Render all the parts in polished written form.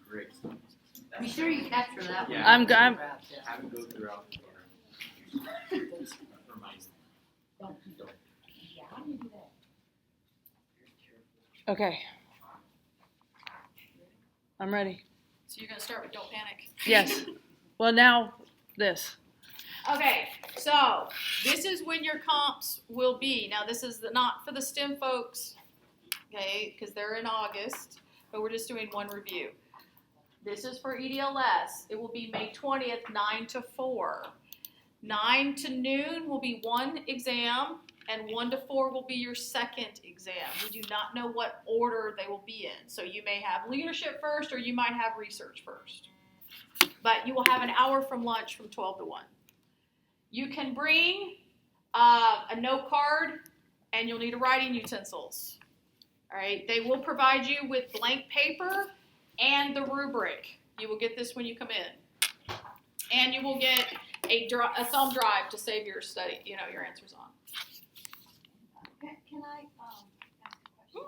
Great. Be sure you capture that one. Yeah. I'm Have it go throughout the reminds Don't. Yeah, how do you do that? Okay. I'm ready. So you're going to start with don't panic. Yes. Well, now this. Okay, so this is when your comps will be. Now this is not for the STEM folks, okay, because they're in August, but we're just doing one review. This is for EDLS. It will be May 20th, 9 to 4. 9 to noon will be one exam, and 1 to 4 will be your second exam. We do not know what order they will be in. So you may have leadership first, or you might have research first. But you will have an hour from lunch from 12 to 1. You can bring a note card, and you'll need writing utensils. All right, they will provide you with blank paper and the rubric. You will get this when you come in. And you will get a thumb drive to save your study, your answers on. Can I ask a question?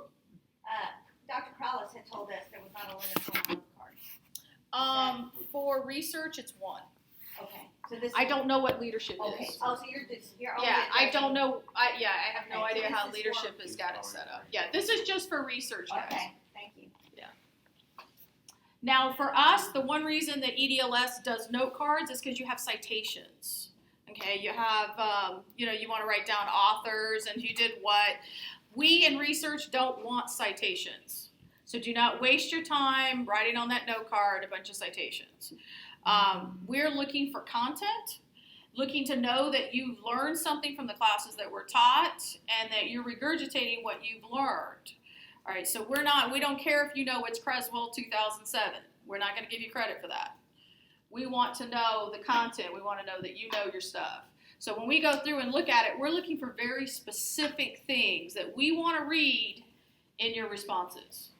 Dr. Crowless had told us there was not a limit for note cards. For research, it's 1. Okay. So this I don't know what leadership Okay. is. Oh, so you're only Yeah, I addressing- don't know. I have no Okay, so idea this how is leadership for- has got it set up. Yeah, this is just for research, guys. Okay, thank you. Now, for us, the one reason that EDLS does note cards is because you have citations. Okay, you have, you want to write down authors and who did what. We in research don't want citations. So do not waste your time writing on that note card a bunch of citations. We're looking for content, looking to know that you've learned something from the classes that were taught and that you're regurgitating what you've learned. All right, so we don't care if you know it's Creswell 2007. We're not going to give you credit for that. We want to know the content. We want to know that you know your stuff. So when we go through and look at it, we're looking for very specific things that we want to read in your responses.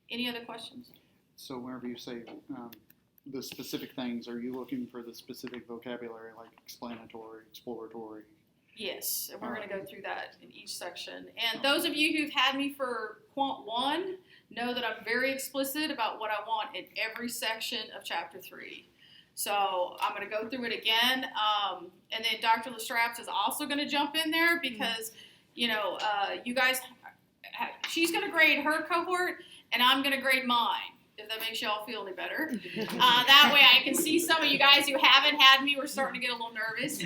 Any other questions? So whenever you say the specific things, are you looking for the specific vocabulary, like explanatory, exploratory? Yes, and we're going to go through that in each section. And those of you who've had me for Quant 1 know that I'm very explicit about what I want in every section of Chapter 3. So I'm going to go through it again. And then Dr. Lestraps is also going to jump in there because, you guys, she's going to grade her cohort, and I'm going to grade mine, if that makes y'all feel any better. That way I can see some of you guys who haven't had me. We're starting to get a little nervous.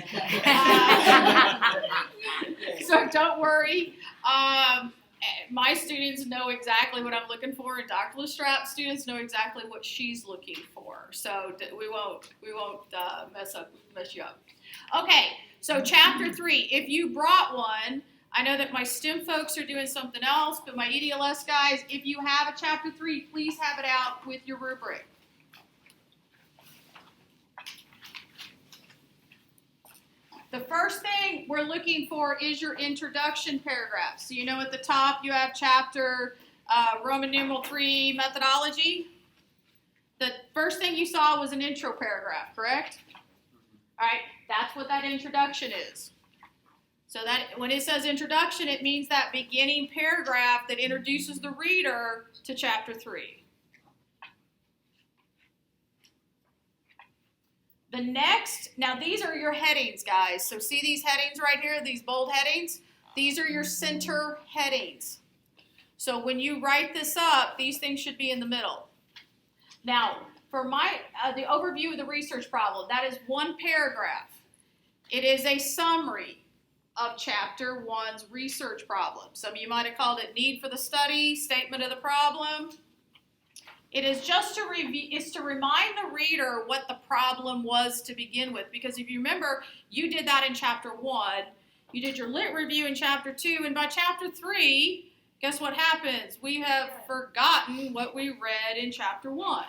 So don't worry. My students know exactly what I'm looking for, and Dr. Lestrap's students know exactly what she's looking for. So we won't mess you up. Okay, so Chapter 3. If you brought one, I know that my STEM folks are doing something else, but my EDLS guys, if you have a Chapter 3, please have it out with your rubric. The first thing we're looking for is your introduction paragraph. So you know at the top you have chapter Roman numeral 3 methodology. The first thing you saw was an intro paragraph, correct? All right, that's what that introduction is. So that when it says introduction, it means that beginning paragraph that introduces the reader to chapter 3. The next, now these are your headings, guys. So see these headings right here, these bold headings? These are your center headings. So when you write this up, these things should be in the middle. Now, for the overview of the research problem, that is one paragraph. It is a summary of Chapter 1's research problem. Some of you might have called it need for the study, statement of the problem. It is just to remind the reader what the problem was to begin with. Because if you remember, you did that in Chapter 1. You did your lit review in Chapter 2. And by Chapter 3, guess what happens? We have forgotten what we read in Chapter 1.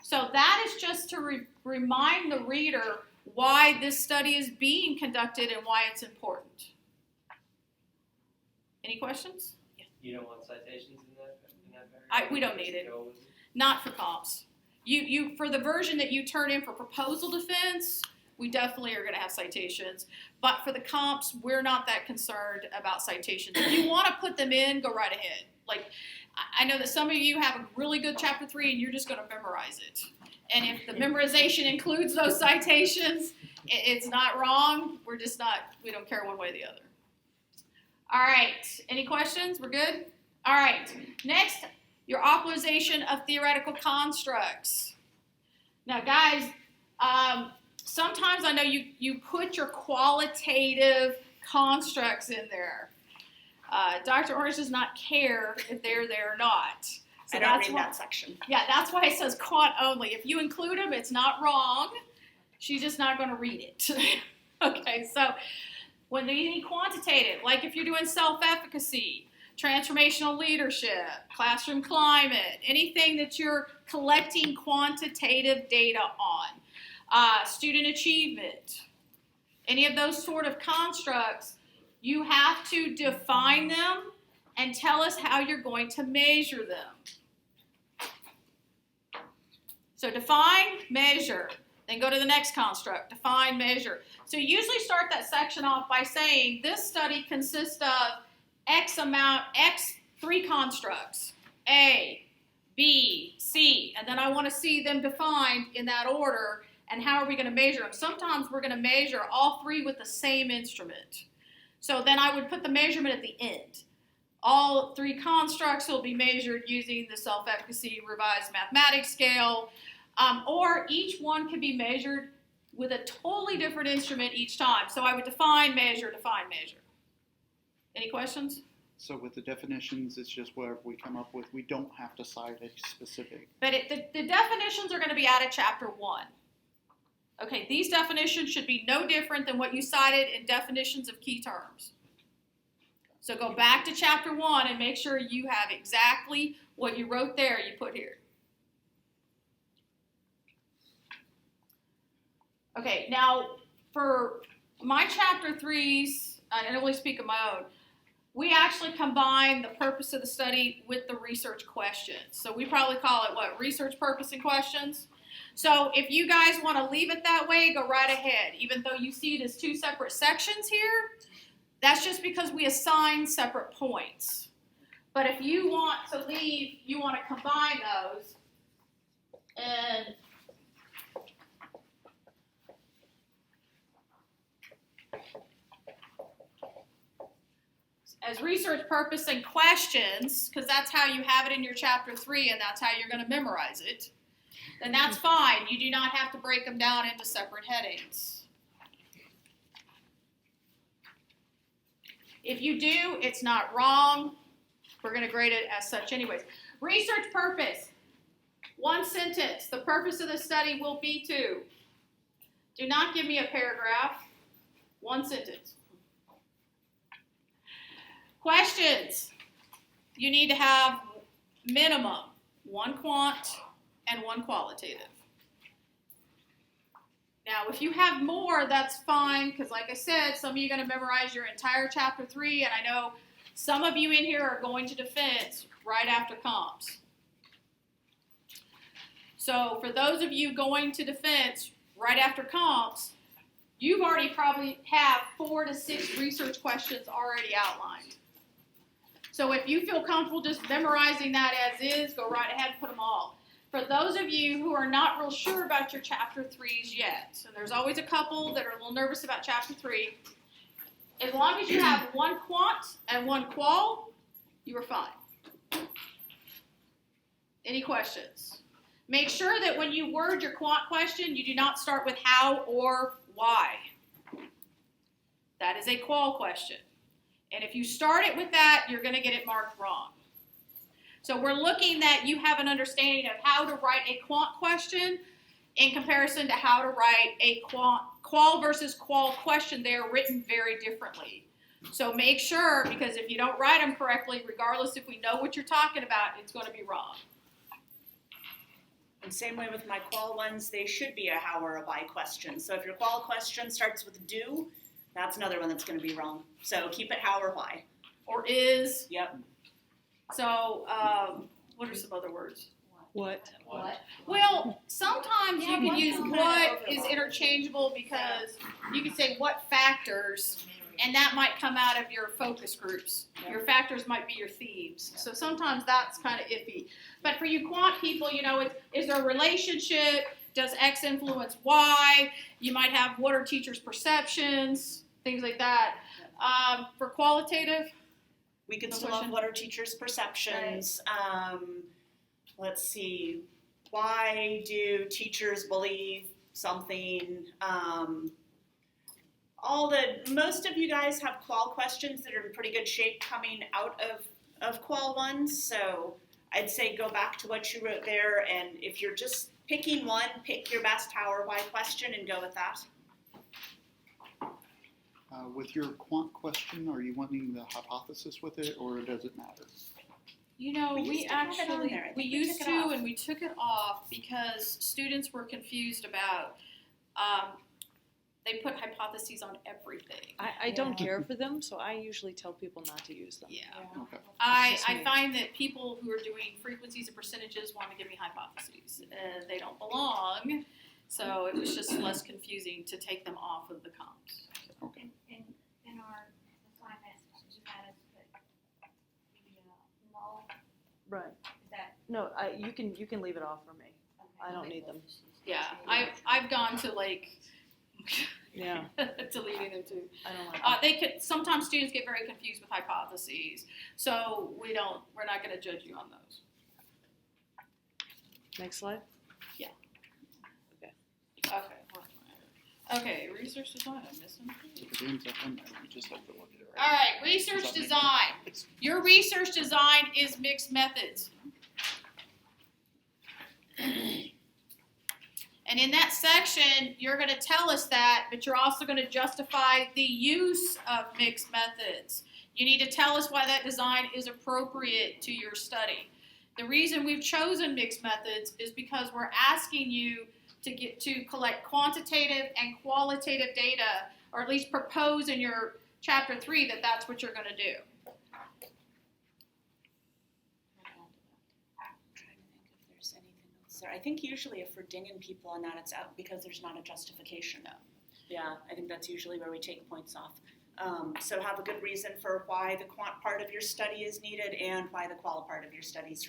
So that is just to remind the reader why this study is being conducted and why it's important. Any questions? You don't want citations in that paragraph? We don't need it. Not for comps. You for the version that you turn in for proposal defense, we definitely are going to have citations. But for the comps, we're not that concerned about citations. If you want to put them in, go right ahead. Like, I know that some of you have a really good chapter 3 and you're just going to memorize it. And if the memorization includes those citations, it's not wrong. We don't care one way or the other. All right, any questions? We're good? All right, next, your optimization of theoretical constructs. Now, guys, sometimes I know you put your qualitative constructs in there. Dr. Orange does not care if they're there or not. So I don't read that section. Yeah, that's why it says quant only. If you include them, it's not wrong. She's just not going to read it. Okay, so when they need quantitative, like if you're doing self-efficacy, transformational leadership, classroom climate, anything that you're collecting quantitative data on, student achievement, any of those sort of constructs, you have to define them and tell us how you're going to measure them. So define, measure, then go to the next construct, define, measure. So you usually start that section off by saying this study consists of X 3 constructs, A, B, C, and then I want to see them defined in that order, and how are we going to measure them? Sometimes we're going to measure all 3 with the same instrument. So then I would put the measurement at the end. All 3 constructs will be measured using the self-efficacy revised mathematics scale, or each one can be measured with a totally different instrument each time. So I would define, measure, define, measure. Any questions? So with the definitions, it's just whatever we come up with. We don't have to cite a specific. But the definitions are going to be out of chapter 1. Okay, these definitions should be no different than what you cited in definitions of key terms. So go back to chapter 1 and make sure you have exactly what you wrote there, you put here. Okay, now for my chapter 3s, I can only speak of my own, we actually combine the purpose of the study with the research questions. So we probably call it, what, research purpose and questions? So if you guys want to leave it that way, go right ahead. Even though you see it as 2 separate sections here, that's just because we assign separate points. But if you want to leave, you want to combine those, and as research purpose and questions, because that's how you have it in your chapter 3 and that's how you're going to memorize it, then that's fine. You do not have to break them down into separate headings. If you do, it's not wrong. We're going to grade it as such anyways. Research purpose. 1 sentence. The purpose of the study will be to. Do not give me a paragraph. 1 sentence. Questions. You need to have minimum 1 quant and 1 qualitative. Now, if you have more, that's fine, because like I said, some of you are going to memorize your entire chapter 3, and I know some of you in here are going to defense right after comps. So for those of you going to defense right after comps, you've already probably have 4 to 6 research questions already outlined. So if you feel comfortable just memorizing that as is, go right ahead and put them all. For those of you who are not real sure about your chapter 3s yet, and there's always a couple that are a little nervous about chapter 3, as long as you have 1 quant and 1 qual, you are fine. Any questions? Make sure that when you word your quant question, you do not start with how or why. That is a qual question. And if you start it with that, you're going to get it marked wrong. So we're looking that you have an understanding of how to write a quant question in comparison to how to write a qual versus qual question. They are written very differently. So make sure, because if you don't write them correctly, regardless if we know what you're talking about, it's going to be wrong. And same way with my qual ones, they should be a how or a why question. So if your qual question starts with do, that's another one that's going to be wrong. So keep it how or why. Or is. Yep. So what are some other words? What? Well, sometimes you can use what is interchangeable because you can say what factors And that might come out of your focus groups. Your factors might be your themes. So sometimes that's kind of iffy. But for you quant people, is there a relationship? Does X influence Y? You might have what are teachers' perceptions, things like that. For qualitative, We could No still question? have what are teachers' perceptions. Let's see. Why do teachers believe something? Most of you guys have qual questions that are in pretty good shape coming out of qual ones. So I'd say go back to what you wrote there, and if you're just picking one, pick your best how or why question and go with that. With your quant question, are you wanting the hypothesis with it, or does it matter? We used to have it on there. I think we used took it to, off. and we took it off because students were confused about, they put hypotheses on everything. I don't care for them, so I usually tell people not to use them. Yeah. Okay. I just me. find that people who are doing frequencies and percentages want to give me hypotheses, and they don't belong. So it was just less confusing to take them off of the comps. Okay. In our assignments, you had us put the null, Right. is that, No, you can leave it off for me. okay. I don't need them. Yeah, I've gone to Yeah, deleting them too. I don't like them. Sometimes students get very confused with hypotheses, so we're not going to judge you on those. Next slide. Okay, research design, I'm missing. If it ends up in there, you just have to look at it. All right, research design. Your research design is mixed methods. And in that section, you're going to tell us that, but you're also going to justify the use of mixed methods. You need to tell us why that design is appropriate to your study. The reason we've chosen mixed methods is because we're asking you to collect quantitative and qualitative data, or at least propose in your chapter 3 that that's what you're going to do. I'm trying to think if there's anything else there. I think usually if we're dinging people on that, it's out because there's not a justification. No. Yeah, I think that's usually where we take points off. So have a good reason for why the quant part of your study is needed and why the qual part of your study is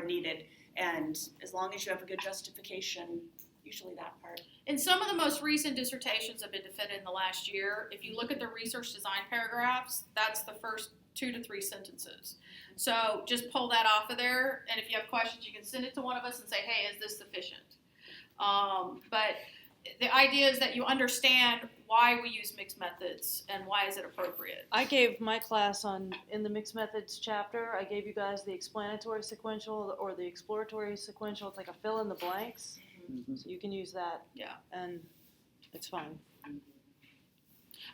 needed. And as long as you have a good justification, usually that part. And some of the most recent dissertations have been defended in the last year. If you look at the research design paragraphs, that's the first 2 to 3 sentences. So just pull that off of there, and if you have questions, you can send it to one of us and say, hey, is this sufficient? But the idea is that you understand why we use mixed methods and why is it appropriate. I gave my class in the mixed methods chapter, I gave you guys the explanatory sequential or the exploratory sequential. It's like a fill in the blanks. Mhm. So you can use that. Yeah. And it's fine.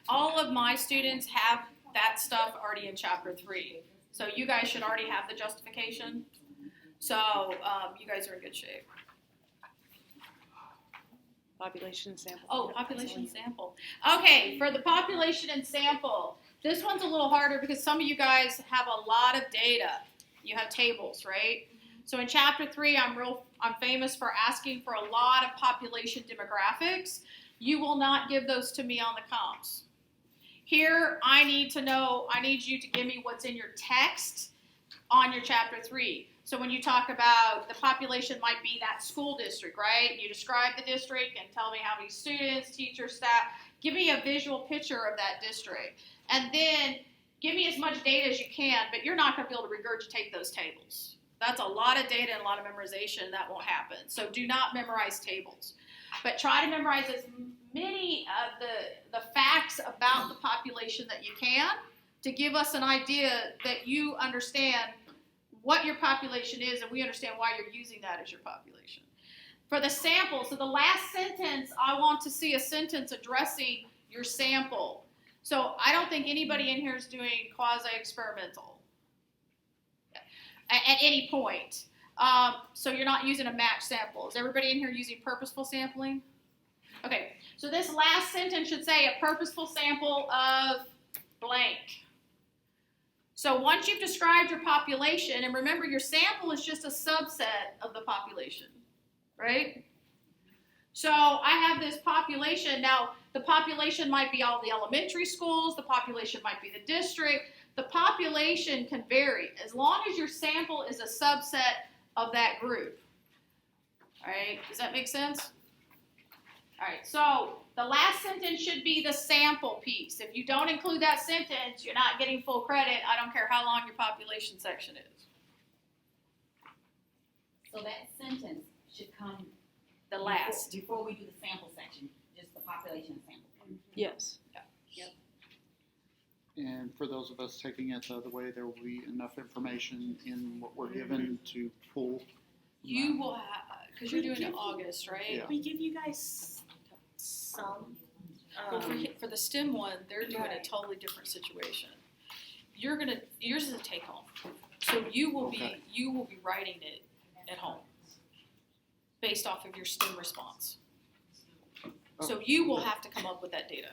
All of my students have that stuff already in chapter 3. So you guys should already have the justification. So you guys are in good shape. Population sample. Oh, population sample. Okay, for the population and sample, this one's a little harder because some of you guys have a lot of data. You have tables, right? So in chapter 3, I'm famous for asking for a lot of population demographics. You will not give those to me on the comps. Here, I need you to give me what's in your text on your chapter 3. So when you talk about the population might be that school district, right? You describe the district and tell me how many students, teachers, staff. Give me a visual picture of that district. And then give me as much data as you can, but you're not going to be able to regurgitate those tables. That's a lot of data and a lot of memorization. That won't happen. So do not memorize tables. But try to memorize as many of the facts about the population that you can to give us an idea that you understand what your population is, and we understand why you're using that as your population. For the sample, so the last sentence, I want to see a sentence addressing your sample. So I don't think anybody in here is doing quasi-experimental at any point. So you're not using a match sample. Is everybody in here using purposeful sampling? Okay, so this last sentence should say a purposeful sample of blank. So once you've described your population, and remember your sample is just a subset of the population, right? So I have this population. Now, The population might be all the elementary schools, the population might be the district. The population can vary as long as your sample is a subset of that group. All right, does that make sense? All right, so the last sentence should be the sample piece. If you don't include that sentence, you're not getting full credit. I don't care how long your population section is. So that sentence should come The last. before we do the sample section, just the population sample. Yes. And for those of us taking it the other way, there will be enough information in what we're given to pull. You will have, because you're doing it in August, right? Yeah. We give you guys some. Well, for the STEM one, they're doing a totally different situation. Yours is a take home. So you will Okay. be writing it at home based off of your STEM response. So you will have to come up with that data.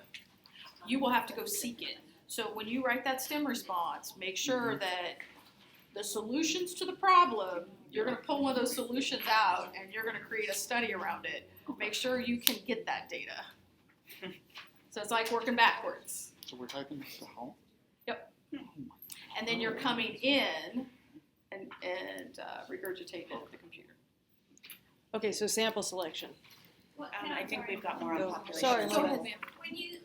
You will have to go seek it. So when you write that STEM response, make sure that the solutions to the problem, you're going to pull one of those solutions out and you're going to create a study around it. Make sure you can get that data. So it's like working backwards. So we're typing this to home? And then you're coming in and regurgitating it at the computer. Okay, so sample selection. Well, I think we've got more on Go. population. Sorry, Go my ahead, bad. ma'am.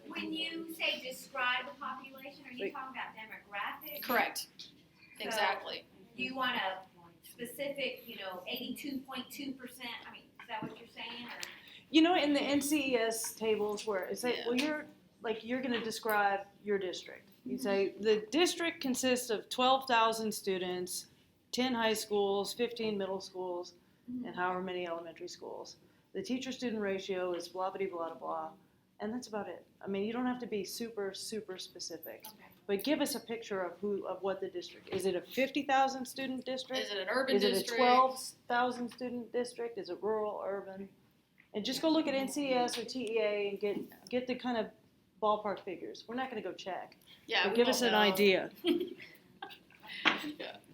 When you say describe the population, are you Wait. talking about demographics? Correct. Exactly. Do you want a specific, 82.2%? I mean, is that what you're saying, or? You know, in the NCES tables where it says, Yeah. well, you're going to describe your district. You say the district consists of 12,000 students, 10 high schools, 15 middle schools, and however many elementary schools. The teacher-student ratio is blah, blah, blah, blah, and that's about it. I mean, you don't have to be super, super specific. But give us a picture of what the district is. It a 50,000 student district? Is it an urban Is it district? a 12,000 student district? Is it rural, urban? And just go look at NCES or TEA and get the kind of ballpark figures. We're not going to go check. Yeah. But we give won't us an know. idea.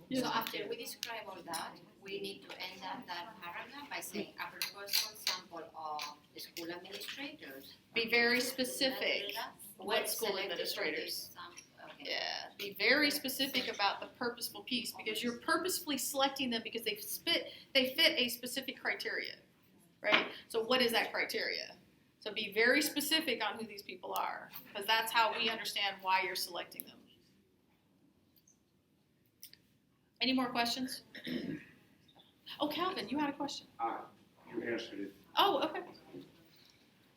Yeah. So after we describe all that, we need to end up that paragraph by saying a purposeful sample of the school administrators. Be very specific. What school selected for administrators? this okay. Yeah, be very specific about the purposeful piece because you're purposefully selecting them because they fit a specific criteria, right? So what is that criteria? So be very specific on who these people are because that's how we understand why you're selecting them. Any more questions? Oh, Calvin, you had a question. You answered it. Oh, okay.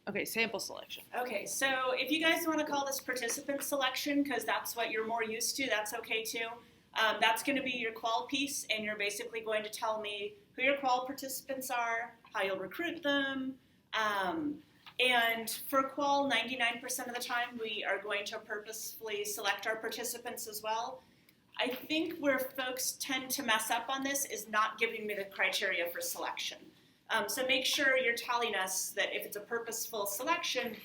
Okay, sample selection. Okay, so if you guys want to call this participant selection, because that's what you're more used to, that's okay too. That's going to be your qual piece, and you're basically going to tell me who your qual participants are, how you'll recruit them, and for qual, 99% of the time, we are going to purposefully select our participants as well. I think where folks tend to mess up on this is not giving me the criteria for selection. So make sure you're telling us that if it's a purposeful selection,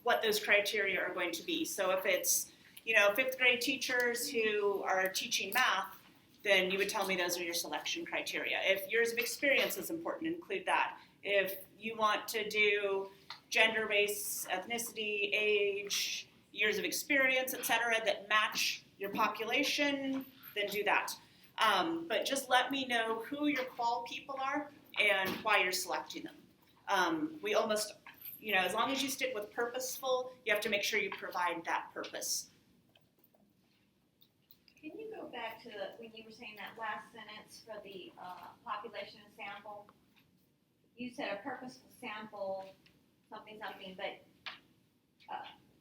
what those criteria are going to be. So if it's, fifth grade teachers who are teaching math, then you would tell me those are your selection criteria. If years of experience is important, include that. If you want to do gender, race, ethnicity, age, years of experience, etc., that match your population, then do that. But just let me know who your qual people are and why you're selecting them. We almost, as long as you stick with purposeful, you have to make sure you provide that purpose. Can you go back to when you were saying that last sentence for the population sample? You said a purposeful sample, something, but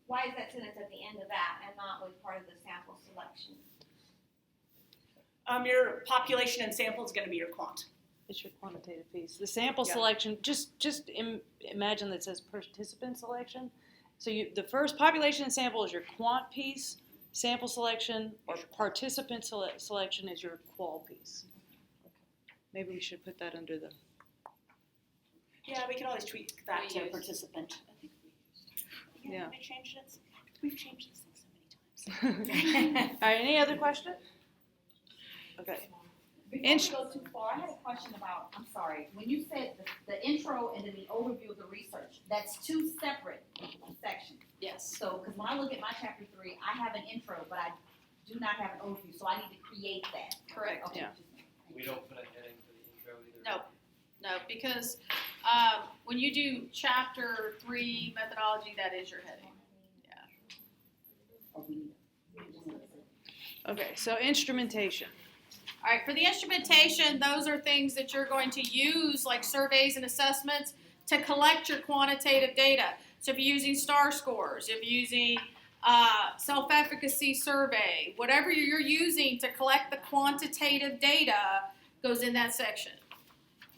why is that sentence at the end of that and not with part of the sample selection? Your population and sample is going to be your quant. It's your quantitative piece. The sample Yeah. selection, imagine that it says participant selection. So the first population and sample is your quant piece, sample selection, or participant selection is your qual piece. Maybe we should put that under the... Yeah, we can always tweak that We to use- participant. Yeah. We changed it. We've changed this thing so many times. All right, any other question? Okay. Before we go too far, I had a question about, I'm sorry, when you said the intro and then the overview of the research, that's two separate sections. Yes. So, because when I look at my chapter 3, I have an intro, but I do not have an overview, so I need to create that. Correct. Okay, Yeah. We don't put a heading for the intro either. No. No, because when you do chapter 3 methodology, that is your heading. Okay, so instrumentation. All right, for the instrumentation, those are things that you're going to use, like surveys and assessments, to collect your quantitative data. So if you're using STAR scores, if you're using self-efficacy survey, whatever you're using to collect the quantitative data goes in that section.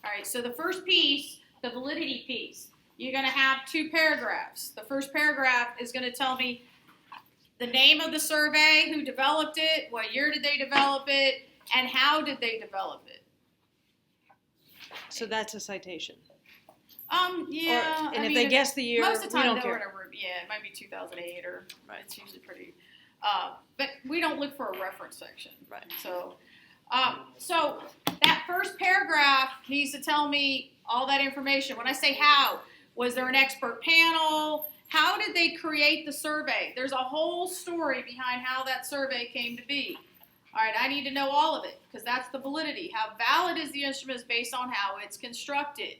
All right, so the first piece, the validity piece, you're going to have 2 paragraphs. The first paragraph is going to tell me the name of the survey, who developed it, what year did they develop it, and how did they develop it. So that's a citation. Yeah. And if they guess the year, most of the we time don't they're in care. a room. Yeah, it might be 2008 or it's usually pretty. But we don't look for a reference section. Right. So, so that first paragraph needs to tell me all that information. When I say how, was there an expert panel? How did they create the survey? There's a whole story behind how that survey came to be. All right, I need to know all of it because that's the validity. How valid is the instrument is based on how it's constructed.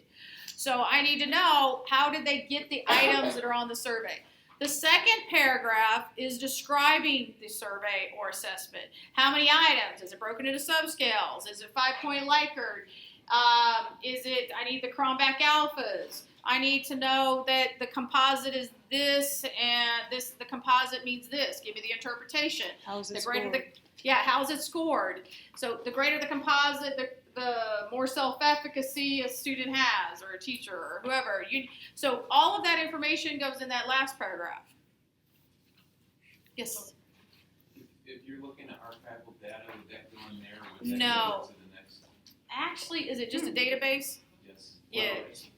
So I need to know how did they get the items that are on the survey. The second paragraph is describing the survey or assessment. How many items? Is it broken into subscales? Is it 5-point Likert? Is it, I need the Cronbach alphas. I need to know that the composite is this and this, the composite means this. Give me the interpretation. How's it The greater scored? how's it scored? So the greater the composite, the more self-efficacy a student has, or a teacher, or whoever. So all of that information goes in that last paragraph. Yes? If you're looking at archival data, would that go in there, or would that No. go to the next? Actually, is it just a database? Yes. Yeah. Well, it's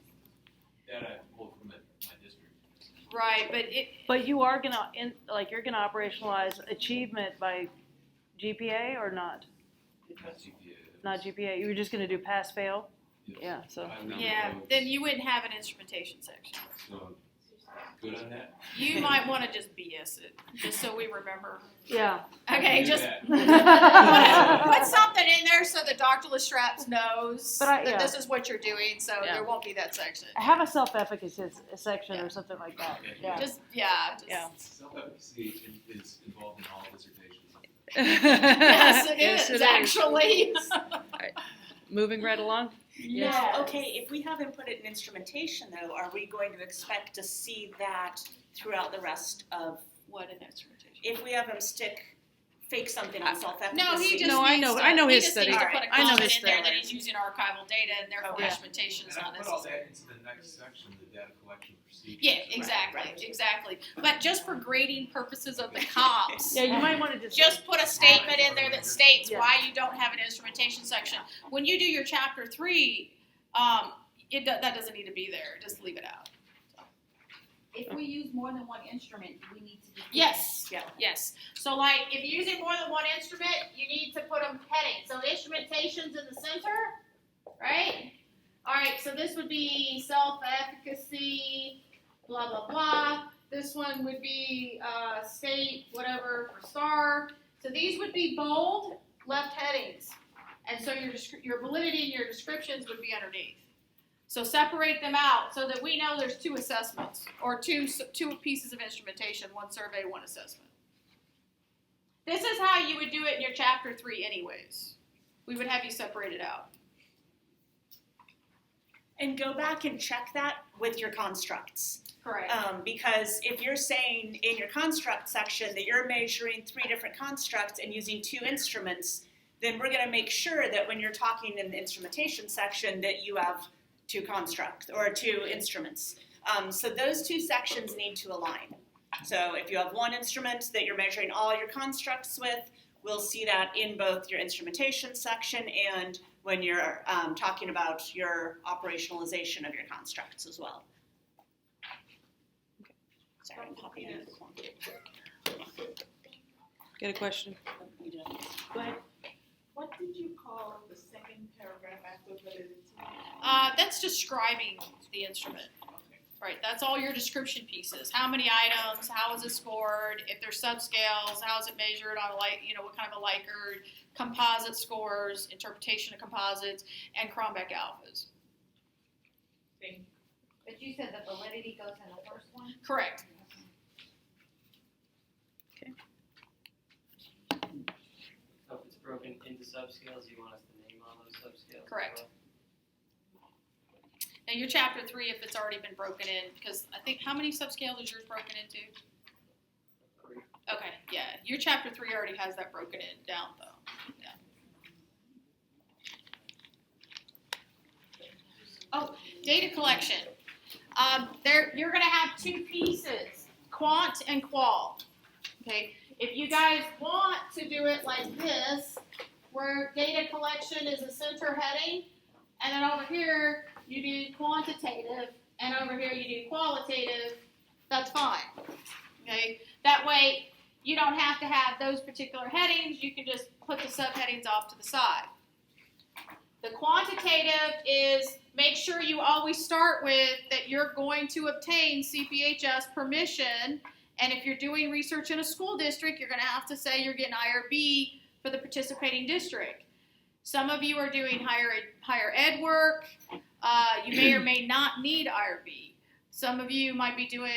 data I pulled from my district. Right, But you are gonna you're gonna operationalize achievement by GPA or not? Not GPA. Not GPA. You were just gonna do pass fail. Yes. Yeah. So I remember yeah, those. then you wouldn't have an instrumentation section. So, good on that? You might want to just BS it, just so we remember. yeah. Okay, Do just that. put something in there so that Dr. Lestraps knows But that this is what you're doing, so Yeah. there won't be that section. Have a self-efficacy section Yeah. or something like that. Okay. Yeah. Just Yeah. Self-efficacy is involved in all dissertations. Yes, it Yes, is actually. Moving right along. Now, okay, if we haven't put it in instrumentation though, are we going to expect to see that throughout the rest of, What an instrumentation. if we have them fake something on self-efficacy? No, he just No, I needs know- to, I know he his just study. needs to Alright, put a I know comment his in there study. that he's using archival data and therefore Okay. instrumentation is And I not put all necessary. that into the next section, the data collection procedures. Yeah, exactly. But just for grading purposes of the comps. Yeah, you might want to Just put a statement in there that states Yeah. why you don't have an instrumentation section. When you do your chapter 3, that doesn't need to be there. Just leave it out. If we use more than one instrument, we need to. Yes. Yeah. Yes. So like if you're using more than one instrument, you need to put them heading. So instrumentation's in the center, right? All right. So this would be self-efficacy, blah blah blah. This one would be state whatever for STAR. So these would be bold left headings, and so your validity and your descriptions would be underneath. So separate them out so that we know there's 2 assessments or two pieces of instrumentation, 1 survey, 1 assessment. This is how you would do it in your chapter 3 anyways. We would have you separate it out. And go back and check that with your constructs. Correct. Because if you're saying in your construct section that you're measuring 3 different constructs and using 2 instruments, then we're going to make sure that when you're talking in the instrumentation section that you have 2 constructs or 2 instruments. So those 2 sections need to align. So if you have 1 instrument that you're measuring all your constructs with, we'll see that in both your instrumentation section and when you're talking about your operationalization of your constructs as well. Sorry, I'm popping in. Get a question? You do. Go ahead. What did you call the That's describing the instrument. Right, that's all your description pieces. How many items, how is it scored, if there's subscales, how is it measured on what kind of a Likert, composite scores, interpretation of composites, and Cronbeck alphas. But you said the validity goes in the first one? Correct. So if it's broken into subscales, you want us to name all those subscales? as Correct. well? Now your chapter 3, if it's already been broken in, because I think, how many subscales is yours broken into? 3. Okay, yeah, your chapter 3 already has that broken in down though. Yeah. Oh, data collection. You're gonna have 2 pieces, quant and qual. Okay, if you guys want to do it like this, where data collection is a center heading, and then over here you do quantitative, and over here you do qualitative, that's fine. Okay, that way you don't have to have those particular headings, you can just put the subheadings off to the side. The quantitative is, make sure you always start with that you're going to obtain CPHS permission, and if you're doing research in a school district, you're going to have to say you're getting IRB for the participating district. Some of you are doing higher ed work. You may or may not need IRB. Some of you might be doing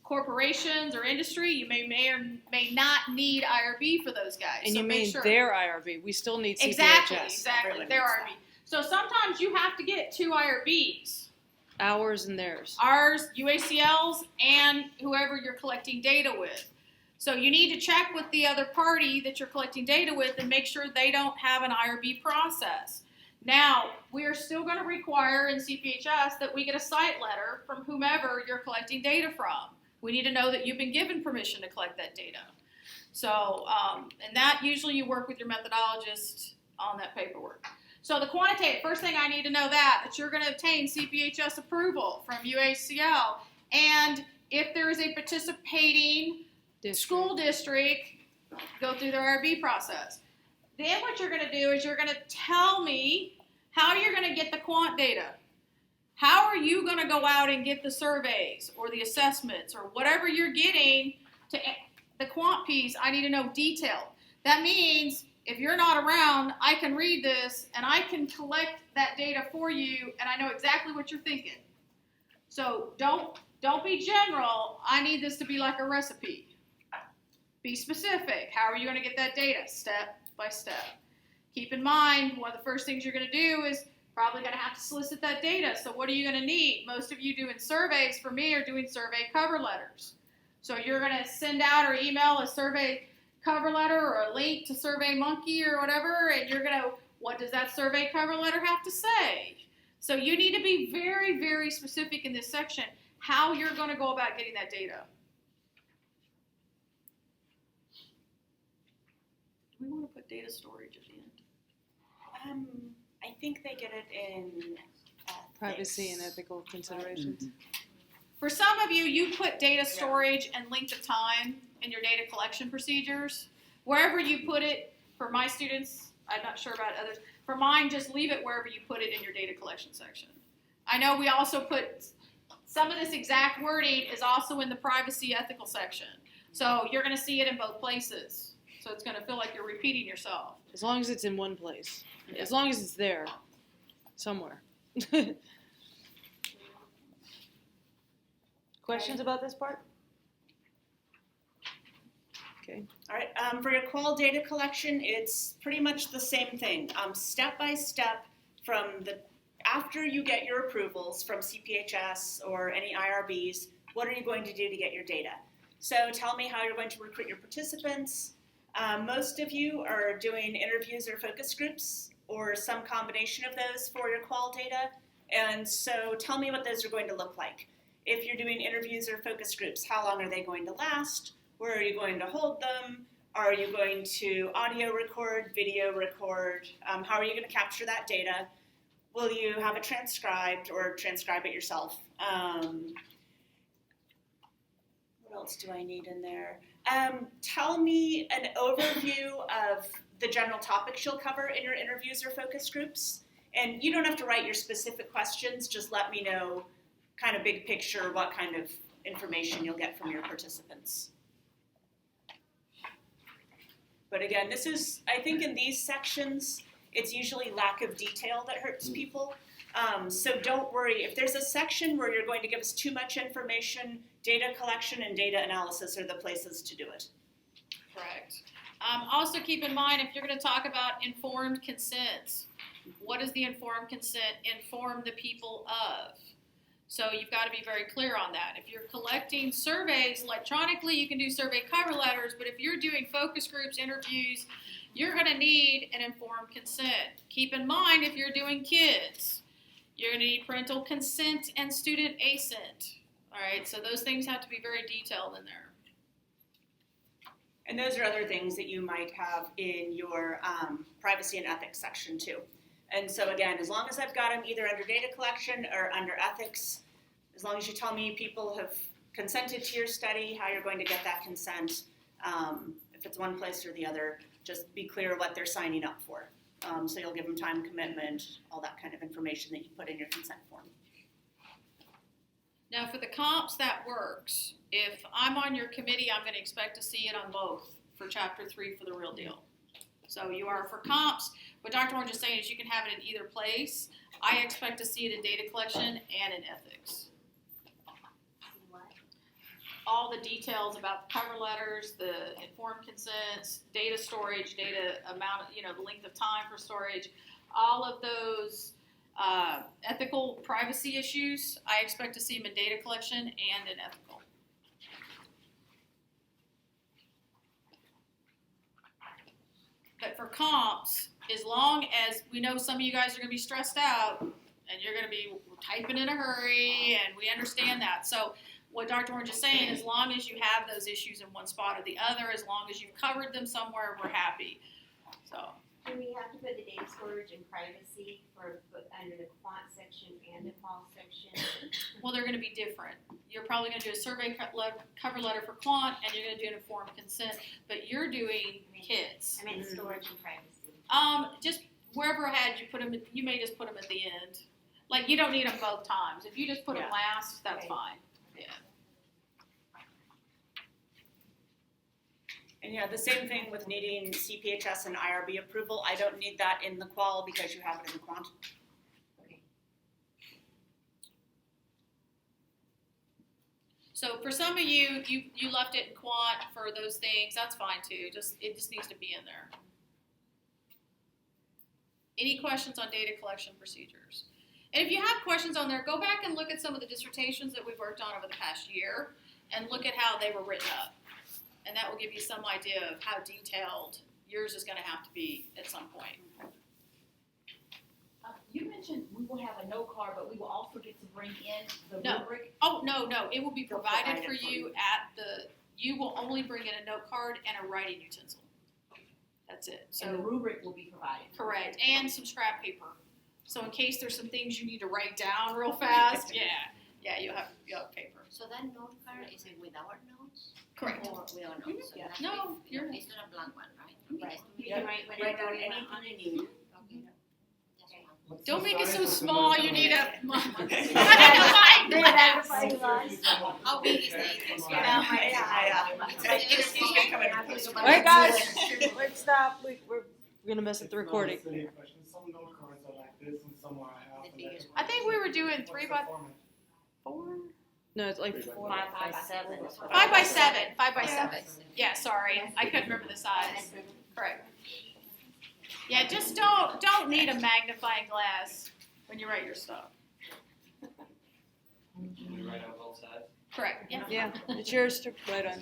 corporations or industry. You may or may not need IRB for those guys. And so you make mean sure. their IRB? We still need CPHS. Exactly. Everyone Their needs IRB. So sometimes you have to get 2 IRBs. Ours and theirs. Ours, UACL's, and whoever you're collecting data with. So you need to check with the other party that you're collecting data with and make sure they don't have an IRB process. Now, we are still going to require in CPHS that we get a cite letter from whomever you're collecting data from. We need to know that you've been given permission to collect that data. So, and that usually you work with your methodologist on that paperwork. So the quantitative, first thing I need to know that you're going to obtain CPHS approval from UACL. And if there is a participating school district, go through their IRB process. Then what you're going to do is you're going to tell me how you're going to get the quant data. How are you going to go out and get the surveys or the assessments or whatever you're getting to the quant piece? I need to know detail. That means if you're not around, I can read this and I can collect that data for you and I know exactly what you're thinking. So don't be general. I need this to be like a recipe. Be specific. How are you going to get that data? Step by step. Keep in mind, one of the first things you're going to do is probably going to have to solicit that data. So what are you going to need? Most of you doing surveys, for me, are doing survey cover letters. So you're going to send out or email a survey cover letter or a link to SurveyMonkey or whatever, and you're going to, what does that survey cover letter have to say? So you need to be very, very specific in this section how you're going to go about getting that data. Do we want to put data storage at the end? I think they get it in Privacy and ethics. ethical considerations. For some of you, you put data storage and length of time in your data collection procedures. Wherever you put it, for my students, I'm not sure about others, for mine, just leave it wherever you put it in your data collection section. I know we also put, some of this exact wording is also in the privacy ethical section. So you're going to see it in both places. So it's going to feel like you're repeating yourself. As long as it's in one place. Yeah. As long as it's there. Somewhere. Questions about this part? Okay. All right, for your qual data collection, it's pretty much the same thing. Step by step from after you get your approvals from CPHS or any IRBs, what are you going to do to get your data? So tell me how you're going to recruit your participants. Most of you are doing interviews or focus groups or some combination of those for your qual data. And so tell me what those are going to look like. If you're doing interviews or focus groups, how long are they going to last? Where are you going to hold them? Are you going to audio record, video record? How are you going to capture that data? Will you have it transcribed or transcribe it yourself? What else do I need in there? Tell me an overview of the general topics you'll cover in your interviews or focus groups. And you don't have to write your specific questions, just let me know kind of big picture what kind of information you'll get from your participants. But again, this is, I think in these sections, it's usually lack of detail that hurts people. So don't worry, if there's a section where you're going to give us too much information, data collection and data analysis are the places to do it. Correct. Also keep in mind, if you're going to talk about informed consent, what does the informed consent inform the people of? So you've got to be very clear on that. If you're collecting surveys electronically, you can do survey cover letters, but if you're doing focus groups, interviews, you're going to need an informed consent. Keep in mind, if you're doing kids, you're going to need parental consent and student assent. All right, so those things have to be very detailed in there. And those are other things that you might have in your privacy and ethics section too. And so again, as long as I've got them either under data collection or under ethics, as long as you tell me people have consented to your study, how you're going to get that consent, if it's one place or the other, just be clear what they're signing up for. So you'll give them time commitment, all that kind of information that you put in your consent form. Now for the comps, that works. If I'm on your committee, I'm going to expect to see it on both for Chapter 3 for the real deal. So you are for comps. What Dr. Orange is saying is you can have it in either place. I expect to see it in data collection and in ethics. All the details about the cover letters, the informed consents, data storage, data amount, the length of time for storage, all of those ethical privacy issues, I expect to see them in data collection and in ethical. But for comps, as long as we know some of you guys are going to be stressed out and you're going to be typing in a hurry, and we understand that. So what Dr. Orange is saying, as long as you have those issues in one spot or the other, as long as you've covered them somewhere, we're happy. So. Do we have to put the data storage and privacy under the quant section and the qual section? Well, they're going to be different. You're probably going to do a survey cover letter for quant, and you're going to do an informed consent, but you're doing kids. I meant storage and privacy. Just wherever ahead you put them, you may just put them at the end. Like, you don't need them both times. If you just put them last, that's fine. Yeah. And yeah, the same thing with needing CPHS and IRB approval. I don't need that in the qual because you have it in the quant. So for some of you left it in quant for those things. That's fine too. It just needs to be in there. Any questions on data collection procedures? And if you have questions on there, go back and look at some of the dissertations that we've worked on over the past year and look at how they were written up. And that will give you some idea of how detailed yours is going to have to be at some point. You mentioned we will have a note card, but we will also get to bring in the rubric. Oh, no. It will be provided for you you will only bring in a note card and a writing utensil. That's it. So and the rubric will be provided. Correct. And some scrap paper. So in case there's some things you need to write down real fast, you'll have paper. So that note card, is it with our notes? Correct. Or with our notes? So that's No, it's not a blank one, right? Right. You can write down anything you need. Okay. Don't make it so small, you need a... How big is the All right, guys, let's stop. We're gonna mess up the recording. Some note cards are like this and some are half. and that's- I think we were doing 3 by 4. No, it's like 5 by 7. 5 by 7. 5 by 7. Yeah, sorry, I couldn't remember the size. Correct. Yeah, just don't need a magnifying glass when you write your stuff. Can you write on both sides? Correct. Yeah. Yeah, it's yours to write on.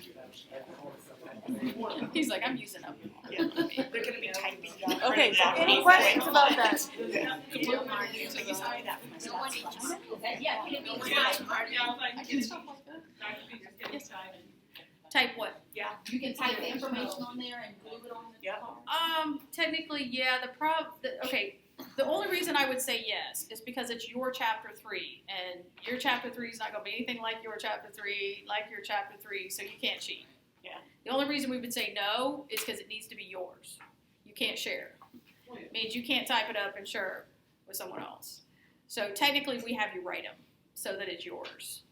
He's like, I'm using up. Yeah. They're going to be typing. Okay, any questions about that? Yeah, can it be Type what? You can type the information on there and glue it on the card? Technically, yeah. The only reason I would say yes is because it's your chapter 3, and your chapter 3 is not going to be anything like your chapter 3, so you can't cheat. Yeah. The only reason we would say no is because it needs to be yours. You can't share. It means you can't type it up and share with someone else. So technically, we have you write them so that it's yours.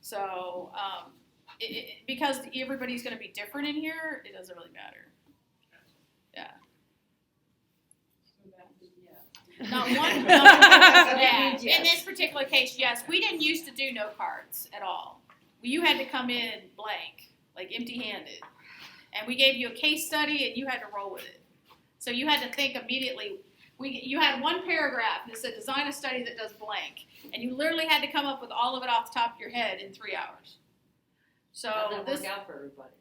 So because everybody's going to be different in here, it doesn't really matter. Yeah. Not one. Yeah. In this particular case, yes, we didn't used to do note cards at all. You had to come in blank, like empty-handed, and we gave you a case study, and you had to roll with it. So you had to think immediately. You had one paragraph that said design a study that does blank, and you literally had to come up with all of it off the top of your head in 3 hours. So this work out for everybody.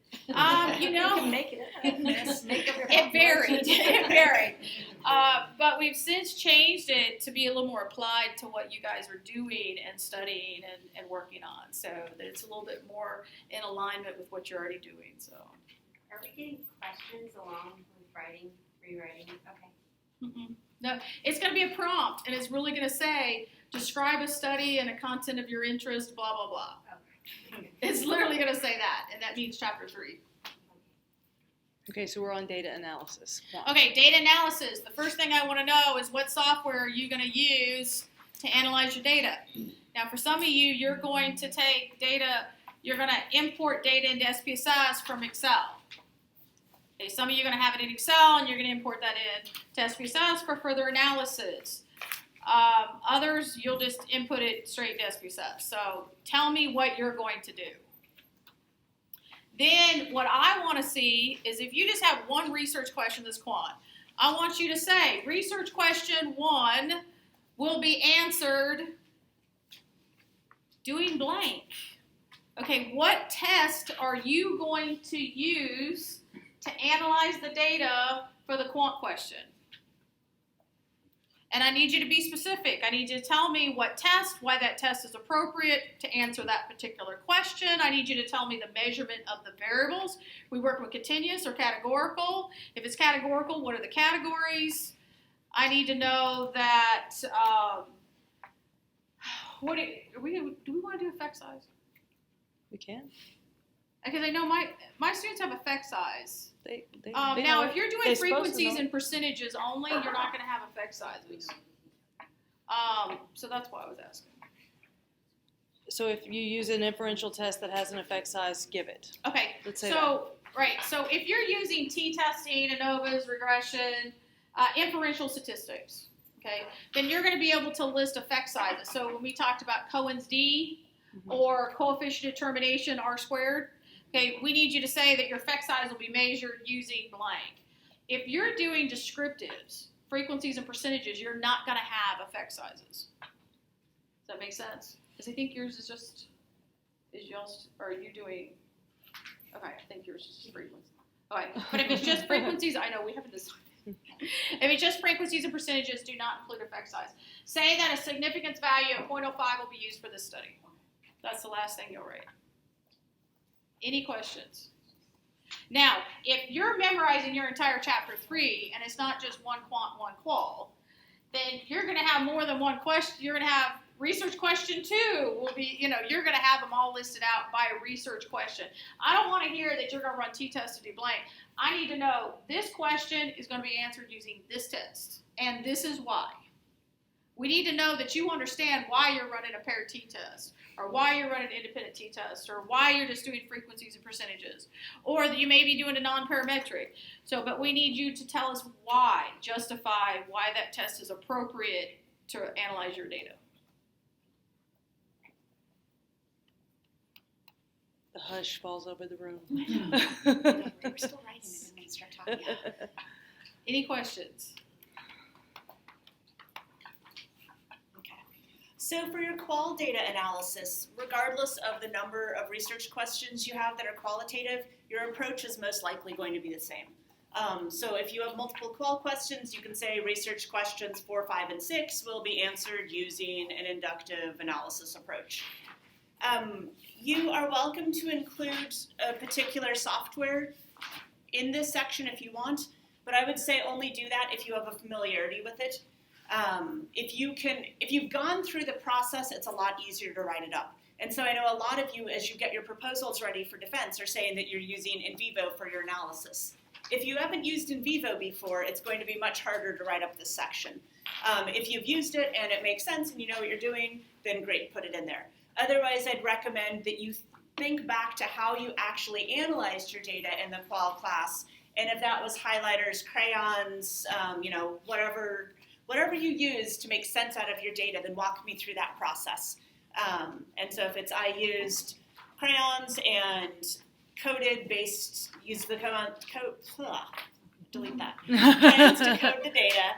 You know, Make it up. it varied. It varied. But we've since changed it to be a little more applied to what you guys are doing and studying and working on, so that it's a little bit more in alignment with what you're already doing. So. Are we getting questions along with rewriting? Okay. Mm-mm. No, it's going to be a prompt, and it's really going to say, describe a study and a content of your interest, blah, blah, blah. Okay. It's literally going to say that, and that means chapter 3. Okay, so we're on data analysis. Okay, data analysis. The first thing I want to know is what software are you going to use to analyze your data? Now, for some of you, you're going to take data, you're going to import data into SPSS from Excel. Okay, some of you are going to have it in Excel, and you're going to import that in to SPSS for further analysis. Others, you'll just input it straight into SPSS. So tell me what you're going to do. Then what I want to see is if you just have one research question that's quant, I want you to say, research question 1 will be answered doing blank. Okay, what test are you going to use to analyze the data for the quant question? And I need you to be specific. I need you to tell me what test, why that test is appropriate to answer that particular question. I need you to tell me the measurement of the variables. We work with continuous or categorical. If it's categorical, what are the categories? I need to know that, do we want to do effect size? We can. Because I know my students have effect size. They Now, know if you're it. doing They're supposed to frequencies know it. and percentages only, you're not going to have effect sizes. So that's why I was asking. So if you use an inferential test that has an effect size, give it. Okay, Let's say so if you're using t-testing, ANOVAs, regression, inferential statistics, okay, then you're going to be able to list effect sizes. So when we talked about Cohen's D or coefficient determination R squared, okay, we need you to say that your effect size will be measured using blank. If you're doing descriptives, frequencies and percentages, you're not going to have effect sizes. Does that make sense? Because I think yours is just, or are you doing, okay, I think yours is just frequency. Okay, but if it's just frequencies, I know we haven't decided. If it's just frequencies and percentages, do not include effect size. Say that a significance value of 0.05 will be used for this study. That's the last thing you'll write. Any questions? Now, if you're memorizing your entire chapter 3 and it's not just one quant, one qual, then you're going to have more than one question. You're going to have research question 2 will be, you're going to have them all listed out by a research question. I don't want to hear that you're going to run t-test to do blank. I need to know this question is going to be answered using this test, and this is why. We need to know that you understand why you're running a paired t-test, or why you're running an independent t-test, or why you're just doing frequencies and percentages, or that you may be doing a non-parametric. But we need you to tell us why, justify why that test is appropriate to analyze your data. The hush falls over the room. We're still writing and then we start talking. Any questions? So for your qual data analysis, regardless of the number of research questions you have that are qualitative, your approach is most likely going to be the same. So if you have multiple qual questions, you can say research questions 4, 5, and 6 will be answered using an inductive analysis approach. You are welcome to include a particular software in this section if you want, but I would say only do that if you have a familiarity with it. If you've gone through the process, it's a lot easier to write it up. And so I know a lot of you, as you get your proposals ready for defense, are saying that you're using in vivo for your analysis. If you haven't used In Vivo before, it's going to be much harder to write up this section. If you've used it and it makes sense and you know what you're doing, then great, put it in there. Otherwise, I'd recommend that you think back to how you actually analyzed your data in the qual class, and if that was highlighters, crayons, whatever you use to make sense out of your data, then walk me through that process. And so if it's I used crayons and use the delete that, crayons to code the data,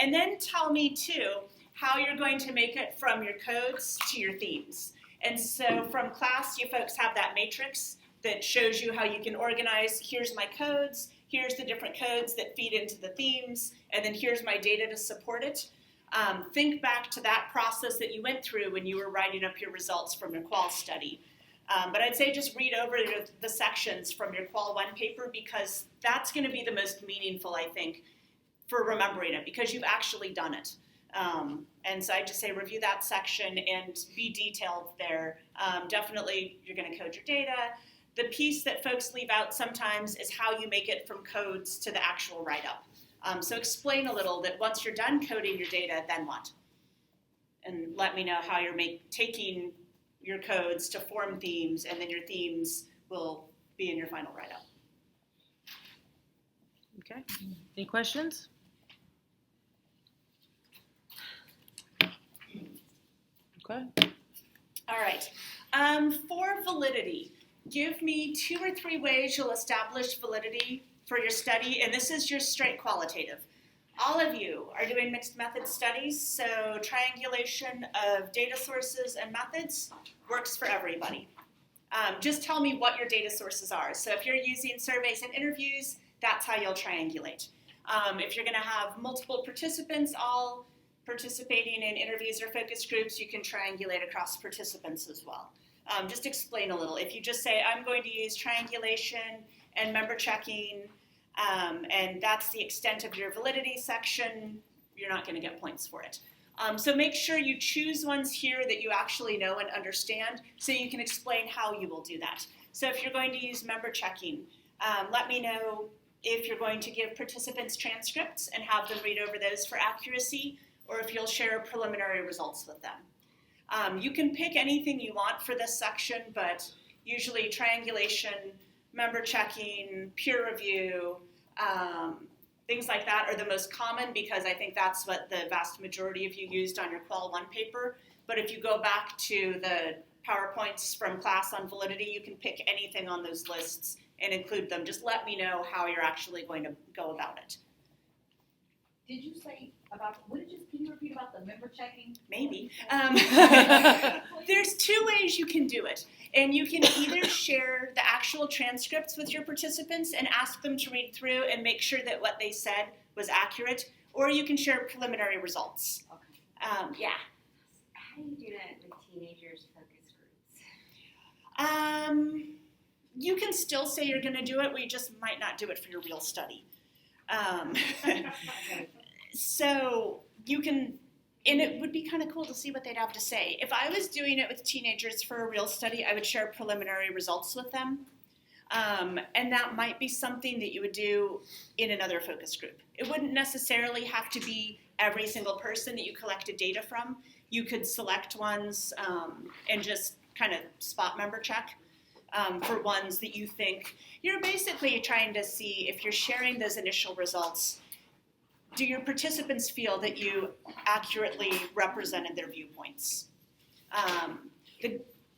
and then tell me too how you're going to make it from your codes to your themes. And so from class, you folks have that matrix that shows you how you can organize, here's my codes, here's the different codes that feed into the themes, and then here's my data to support it. Think back to that process that you went through when you were writing up your results from your qual study. But I'd say just read over the sections from your qual 1 paper, because that's going to be the most meaningful, I think, for remembering it, because you've actually done it. And so I just say review that section and be detailed there. Definitely you're going to code your data. The piece that folks leave out sometimes is how you make it from codes to the actual write-up. So explain a little that once you're done coding your data, then what? And let me know how you're taking your codes to form themes, and then your themes will be in your final write-up. Okay, any questions? Okay. All right, for validity, give me 2 or 3 ways you'll establish validity for your study, and this is your straight qualitative. All of you are doing mixed method studies, so triangulation of data sources and methods works for everybody. Just tell me what your data sources are. So if you're using surveys and interviews, that's how you'll triangulate. If you're going to have multiple participants all participating in interviews or focus groups, you can triangulate across participants as well. Just explain a little. If you just say, I'm going to use triangulation and member checking, and that's the extent of your validity section, you're not going to get points for it. So make sure you choose ones here that you actually know and understand, so you can explain how you will do that. So if you're going to use member checking, let me know if you're going to give participants transcripts and have them read over those for accuracy, or if you'll share preliminary results with them. You can pick anything you want for this section, but usually triangulation, member checking, peer review, things like that are the most common, because I think that's what the vast majority of you used on your Qual 1 paper. But if you go back to the PowerPoints from class on validity, you can pick anything on those lists and include them. Just let me know how you're actually going to go about it. Did you say about, can you repeat about the member checking? Maybe. There's 2 ways you can do it. And you can either share the actual transcripts with your participants and ask them to read through and make sure that what they said was accurate, or you can share preliminary results. Okay. Yeah. How do you do that with teenagers focus groups? You can still say you're going to do it, we just might not do it for your real study. So you can, and it would be kind of cool to see what they'd have to say. If I was doing it with teenagers for a real study, I would share preliminary results with them. And that might be something that you would do in another focus group. It wouldn't necessarily have to be every single person that you collected data from. You could select ones and just kind of spot member check for ones that you think. You're basically trying to see if you're sharing those initial results, do your participants feel that you accurately represented their viewpoints?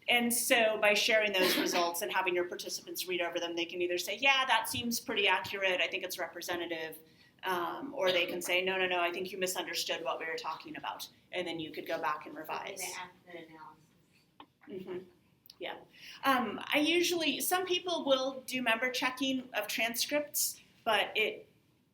And so by sharing those results and having your participants read over them, they can either say, yeah, that seems pretty accurate, I think it's representative, or they can say, no, I think you misunderstood what we were talking about, and then you could go back and revise. Mm-hmm. Yeah. Some people will do member checking of transcripts, but it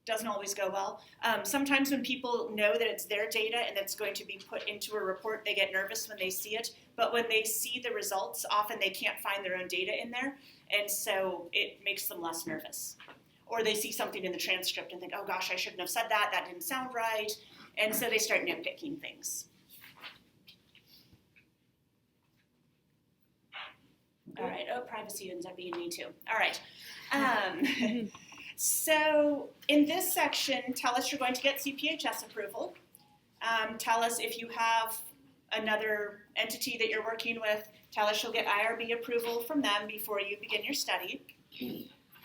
doesn't always go well. Sometimes when people know that it's their data and it's going to be put into a report, they get nervous when they see it. But when they see the results, often they can't find their own data in there, and so it makes them less nervous. Or they see something in the transcript and think, oh gosh, I shouldn't have said that, that didn't sound right, and so they start nitpicking things. All right, privacy ends up being me too. All right. So in this section, tell us you're going to get CPHS approval. Tell us if you have another entity that you're working with. Tell us you'll get IRB approval from them before you begin your study.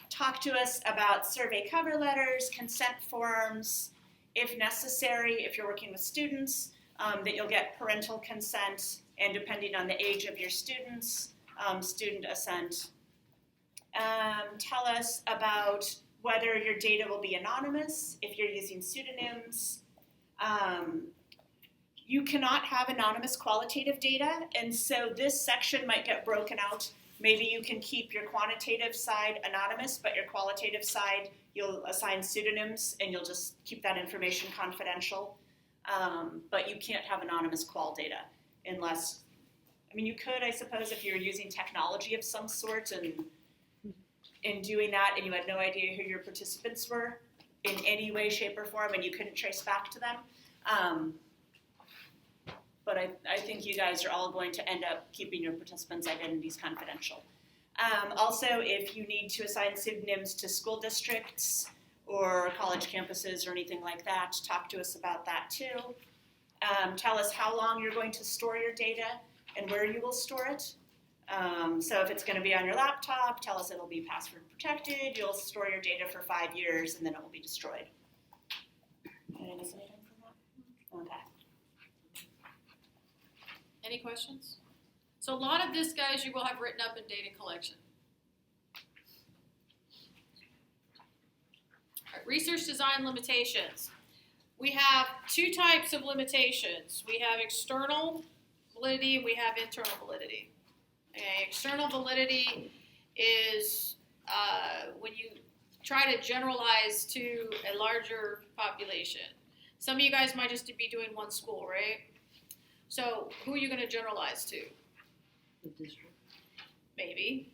Talk to us about survey cover letters, consent forms, if necessary, if you're working with students, that you'll get parental consent, and depending on the age of your students, student assent. Tell us about whether your data will be anonymous, if you're using pseudonyms. You cannot have anonymous qualitative data, and so this section might get broken out. Maybe you can keep your quantitative side anonymous, but your qualitative side, you'll assign pseudonyms, and you'll just keep that information confidential. But you can't have anonymous qual data unless, I mean, you could, I suppose, if you're using technology of some sort and in doing that and you had no idea who your participants were in any way, shape, or form, and you couldn't trace back to them. But I think you guys are all going to end up keeping your participants' identities confidential. Also, if you need to assign pseudonyms to school districts or college campuses or anything like that, talk to us about that too. Tell us how long you're going to store your data and where you will store it. So if it's going to be on your laptop, tell us it'll be password protected. You'll store your data for 5 years and then it will be destroyed. Did I miss anything from that? Okay. Any questions? So a lot of this, guys, you will have written up in data collection. All right, research design limitations. We have two types of limitations. We have external validity and we have internal validity. Okay, external validity is when you try to generalize to a larger population. Some of you guys might just be doing one school, right? So who are you going to generalize to? The district. Maybe,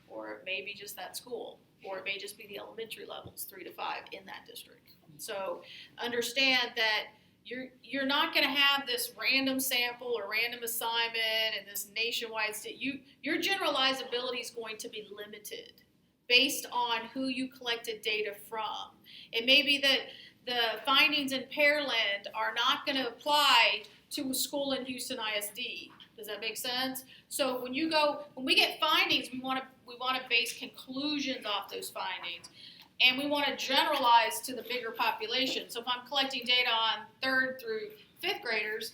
or it may be just that school, or it may just be the elementary levels, 3 to 5 in that district. So understand that you're not going to have this random sample or random assignment and this nationwide your generalizability is going to be limited based on who you collected data from. It may be that the findings in Pearland are not going to apply to a school in Houston ISD. Does that make sense? So when we get findings, we want to base conclusions off those findings, and we want to generalize to the bigger population. So if I'm collecting data on 3rd through 5th graders,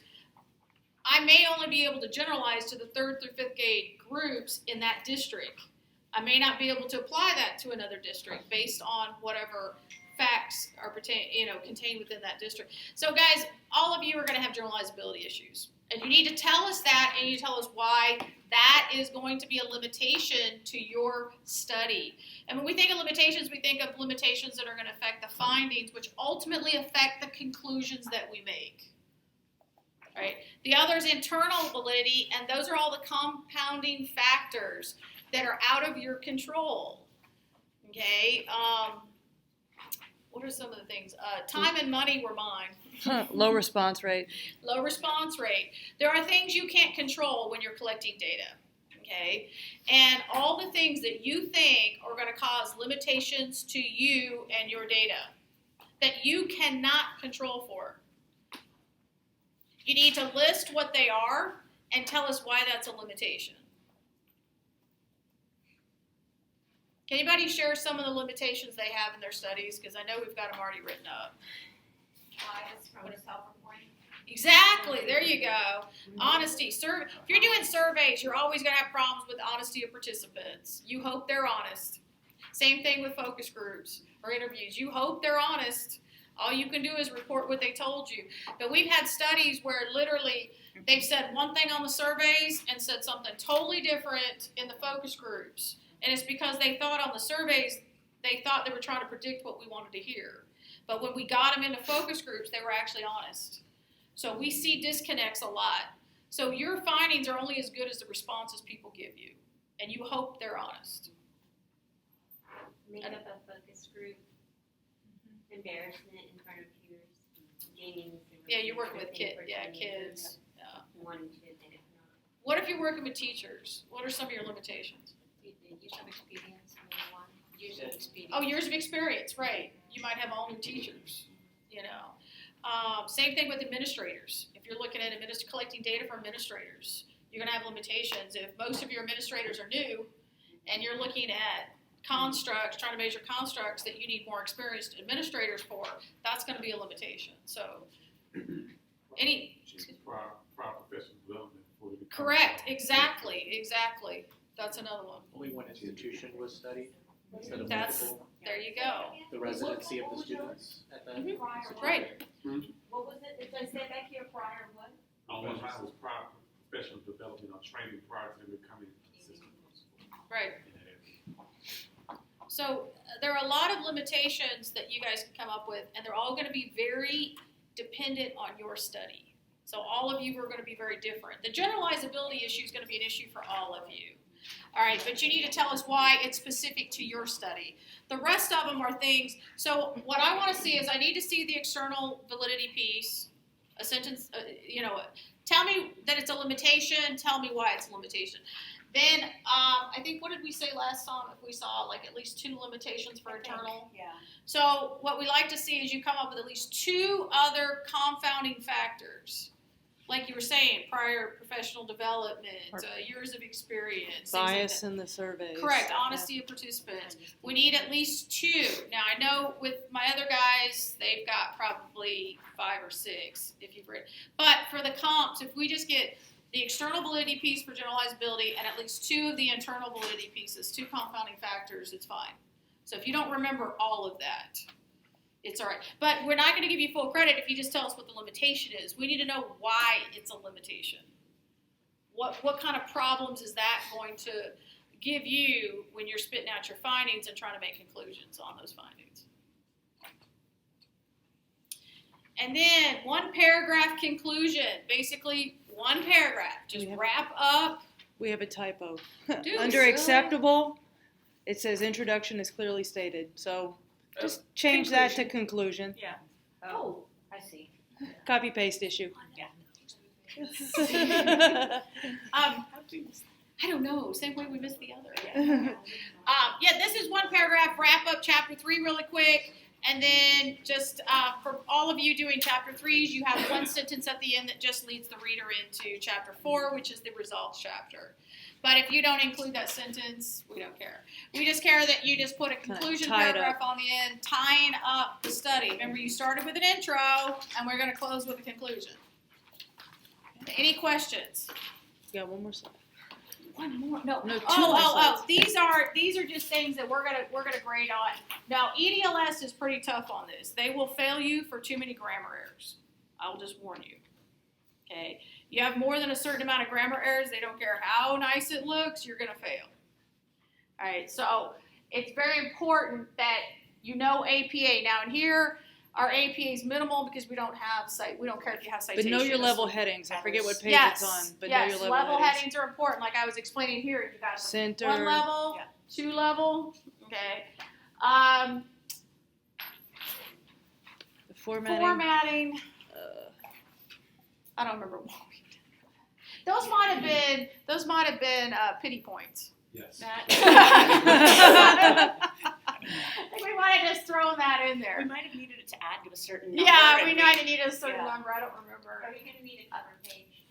I may only be able to generalize to the 3rd through 5th grade groups in that district. I may not be able to apply that to another district based on whatever facts are contained within that district. So guys, all of you are going to have generalizability issues. And you need to tell us that, and you need to tell us why that is going to be a limitation to your study. And when we think of limitations, we think of limitations that are going to affect the findings, which ultimately affect the conclusions that we make. Right? The other is internal validity, and those are all the compounding factors that are out of your control. Okay? What are some of the things? Time and money were mine. Low response rate. Low response rate. There are things you can't control when you're collecting data, okay? And all the things that you think are going to cause limitations to you and your data that you cannot control for. You need to list what they are and tell us why that's a limitation. Can anybody share some of the limitations they have in their studies? Because I know we've got them already written up. Bias from self-reporting. Exactly. There you go. Honesty. If you're doing surveys, you're always going to have problems with honesty of participants. You hope they're honest. Same thing with focus groups or interviews. You hope they're honest. All you can do is report what they told you. But we've had studies where literally they've said one thing on the surveys and said something totally different in the focus groups. And it's because they thought on the surveys, they thought they were trying to predict what we wanted to hear. But when we got them into focus groups, they were actually honest. So we see disconnects a lot. So your findings are only as good as the responses people give you. And you hope they're honest. Make up a focus group, embarrassment in front of peers, gaining. Yeah, you're working with kids. Yeah. Wanting to admit it. What if you're working with teachers? What are some of your limitations? The use of experience, number one. Use of experience. Oh, years of experience, right. You might have all new teachers, you know. Same thing with administrators. If you're looking at collecting data from administrators, you're gonna have limitations. If most of your administrators are new and you're looking at constructs, trying to measure constructs that you need more experienced administrators for, that's gonna be a limitation. So, Prior professional development before they become. correct, exactly. That's another one. Only one institution was studied instead of That's- multiple. There you go. The residency of the students at that. Right. What was it, if they said back here prior what? Mine was prior professional development or training prior to them becoming assistant principal. Right. in that area. So there are a lot of limitations that you guys can come up with, and they're all going to be very dependent on your study. So all of you are going to be very different. The generalizability issue is going to be an issue for all of you. All right, but you need to tell us why it's specific to your study. The rest of them are things, so what I want to see is I need to see the external validity piece, a sentence, tell me that it's a limitation, tell me why it's a limitation. Then, I think, what did we say last time? If we saw like at least 2 limitations for internal. Yeah. So what we like to see is you come up with at least 2 other confounding factors. Like you were saying, prior professional development, years of experience. things like Bias that. in the surveys. Correct, honesty of participants. We need at least 2. Now, I know with my other guys, they've got probably 5 or 6, if you've read. But for the comps, if we just get the external validity piece for generalizability and at least 2 of the internal validity pieces, 2 confounding factors, it's fine. So if you don't remember all of that, it's all right. But we're not going to give you full credit if you just tell us what the limitation is. We need to know why it's a limitation. What kind of problems is that going to give you when you're spitting out your findings and trying to make conclusions on those findings? And then 1 paragraph conclusion, basically 1 paragraph. Just wrap up. We have a typo. Dude, Under really? acceptable, it says introduction is clearly stated. So just change that to conclusion. Yeah. Oh, I see. Copy paste issue. I don't know. Same way we missed the other. This is 1 paragraph. Wrap up chapter 3 really quick. And then just for all of you doing chapter 3s, you have 1 sentence at the end that just leads the reader into chapter 4, which is the results chapter. But if you don't include that sentence, we don't care. We just care that you just put a conclusion paragraph on the end, tying up the study. Remember, you started with an intro, and we're going to close with a conclusion. Any questions? Yeah, one more slide. One more? No. 2 more Oh! slides. These are just things that we're gonna grade on. Now, EDLS is pretty tough on this. They will fail you for too many grammar errors. I'll just warn you. Okay. You have more than a certain amount of grammar errors. They don't care how nice it looks. You're gonna fail. All right. So it's very important that you know APA. Now, in here, our APA is minimal because we don't care if you have But citations. know your level headings. I forget what page Yes, it's on, but yes, know your level headings are important. Like I was explaining here, you got Center. 1 level, 2 level, okay. The formatting. Formatting. I don't remember what we did. Those might have been pity points. Yes. I think we might have just thrown that in there. We might have needed it to add to a certain number. Yeah, we might have needed a certain number. I don't remember. Are you gonna need a cover page?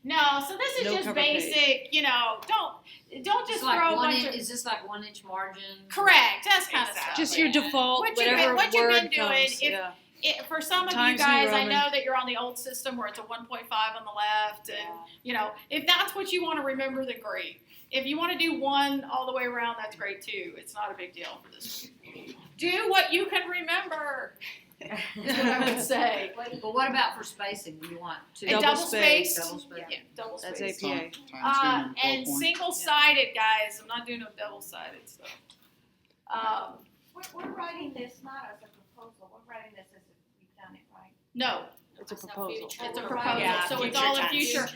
No, so this is No just cover basic, don't just It's like throw a 1 bunch inch, of. is this like 1 inch margin? Correct, that's kind of stuff. Just your default, What whatever you've word been doing, comes. if for some of Times you New guys, I Roman. know that you're on the old system where it's a 1.5 on the left, and if that's what you want to remember, then great. If you want to do 1 all the way around, that's great too. It's not a big deal for this. Do what you can remember. Is what I would say. But what about for spacing? Do you want 2? And double spaced. Double spaced. Yeah, double That's spaced. APA. And single-sided, guys. I'm not doing no double-sided stuff. We're writing this not as a proposal, we're writing this as if we've done it, right? No, It's a proposal. it's a proposal, Yeah, so it's future all in tense. future.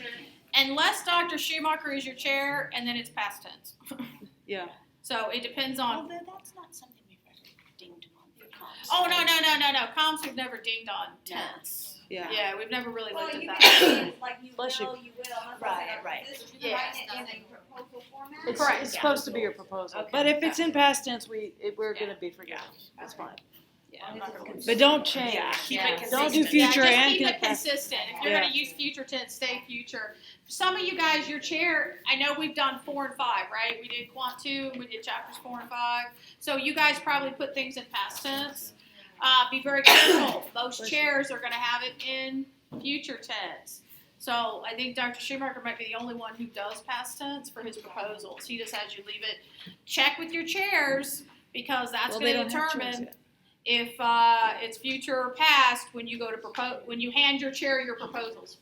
Unless Dr. Schumacher is your chair, and then it's past tense. Yeah. So it depends on. Although that's not something we've ever dinged on for comps. Oh, no. Comps we've never dinged on tense. Yeah. Yeah, we've never really Well, looked at you that. can say it's like you Bless will, you. you will. That's Right, what I'm saying. right. This is Yeah. writing it in a proposal. proposal format? It's, Correct, it's yeah. supposed to be your proposal, Okay. but if it's in past tense, we're Yeah. gonna be forgiven, that's fine. Yeah, I'm not gonna But don't change. Yeah, keep it consistent. Don't do Yeah, future just and keep it past. consistent. If you're Yeah. gonna use future tense, stay future. Some of you guys, your chair, I know we've done 4 and 5, right? We did Quant 2, we did chapters 4 and 5. So you guys probably put things in past tense. Be very careful. Most chairs are gonna have it in future tense. So I think Dr. Schumacher might be the only one who does past tense for his proposals. He just has you leave it. Check with your chairs because that's Well, they gonna don't have chairs determine yet. if it's future or past when you go to when you hand your chair your proposals.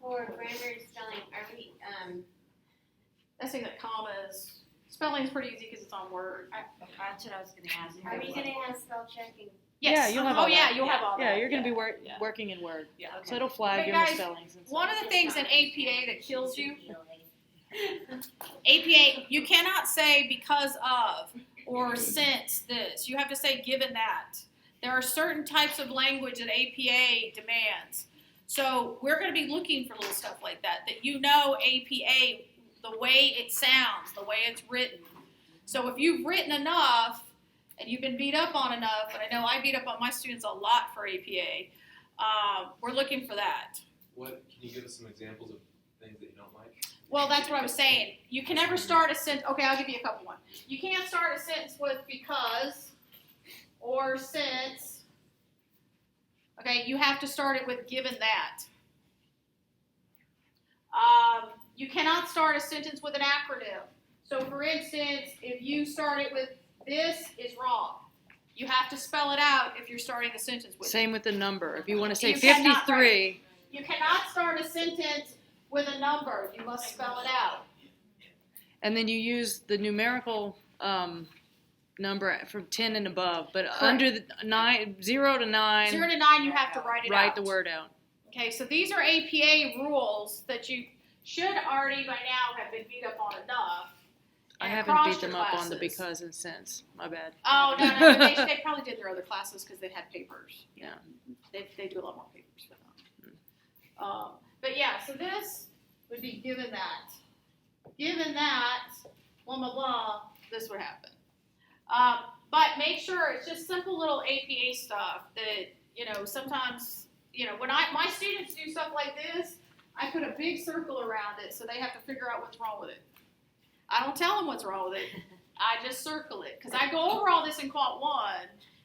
For grammar and spelling, are we, That's saying that commas, spelling is pretty easy because it's on Word. That's what I was gonna ask. are we gonna have spell checking? Yes. Yeah, you'll have oh all yeah, that. you'll have all that. Yeah, you're gonna be Yeah. working in Word, Yeah. so it'll flag But your guys, misspellings and stuff. One of the things in APA that kills you, APA, you cannot say because of or since this. You have to say given that. There are certain types of language that APA demands. So we're going to be looking for little stuff like that you know APA, the way it sounds, the way it's written. So if you've written enough and you've been beat up on enough, and I know I beat up on my students a lot for APA, we're looking for that. What, can you give us some examples of things that you don't like? Well, that's what I was saying. You can never start a sentence. Okay, I'll give you a couple one. You can't start a sentence with because or since. Okay, you have to start it with given that. You cannot start a sentence with an acronym. So, for instance, if you start it with this is wrong, you have to spell it out if you're starting the sentence with it. Same with the number. If you want to say You cannot 53, You cannot start a sentence with a number. You must spell it out. and then you use the numerical number from 10 and above, but under the 0 to 9, 0 to 9, you have to write it out. write the word out. Okay, so these are APA rules that you should already by now have been beat up on enough. I and haven't across beat your them up on the classes. because and since. My bad. Oh, no, they probably did their other classes because they had papers. Yeah. They do a lot more papers for them. But yeah, so this would be given that. Given that, blah, blah, blah, this would happen. But make sure it's just simple little APA stuff that, sometimes, when my students do stuff like this, I put a big circle around it so they have to figure out what's wrong with it. I don't tell them what's wrong with it. I just circle it. Because I go over all this in Quant 1,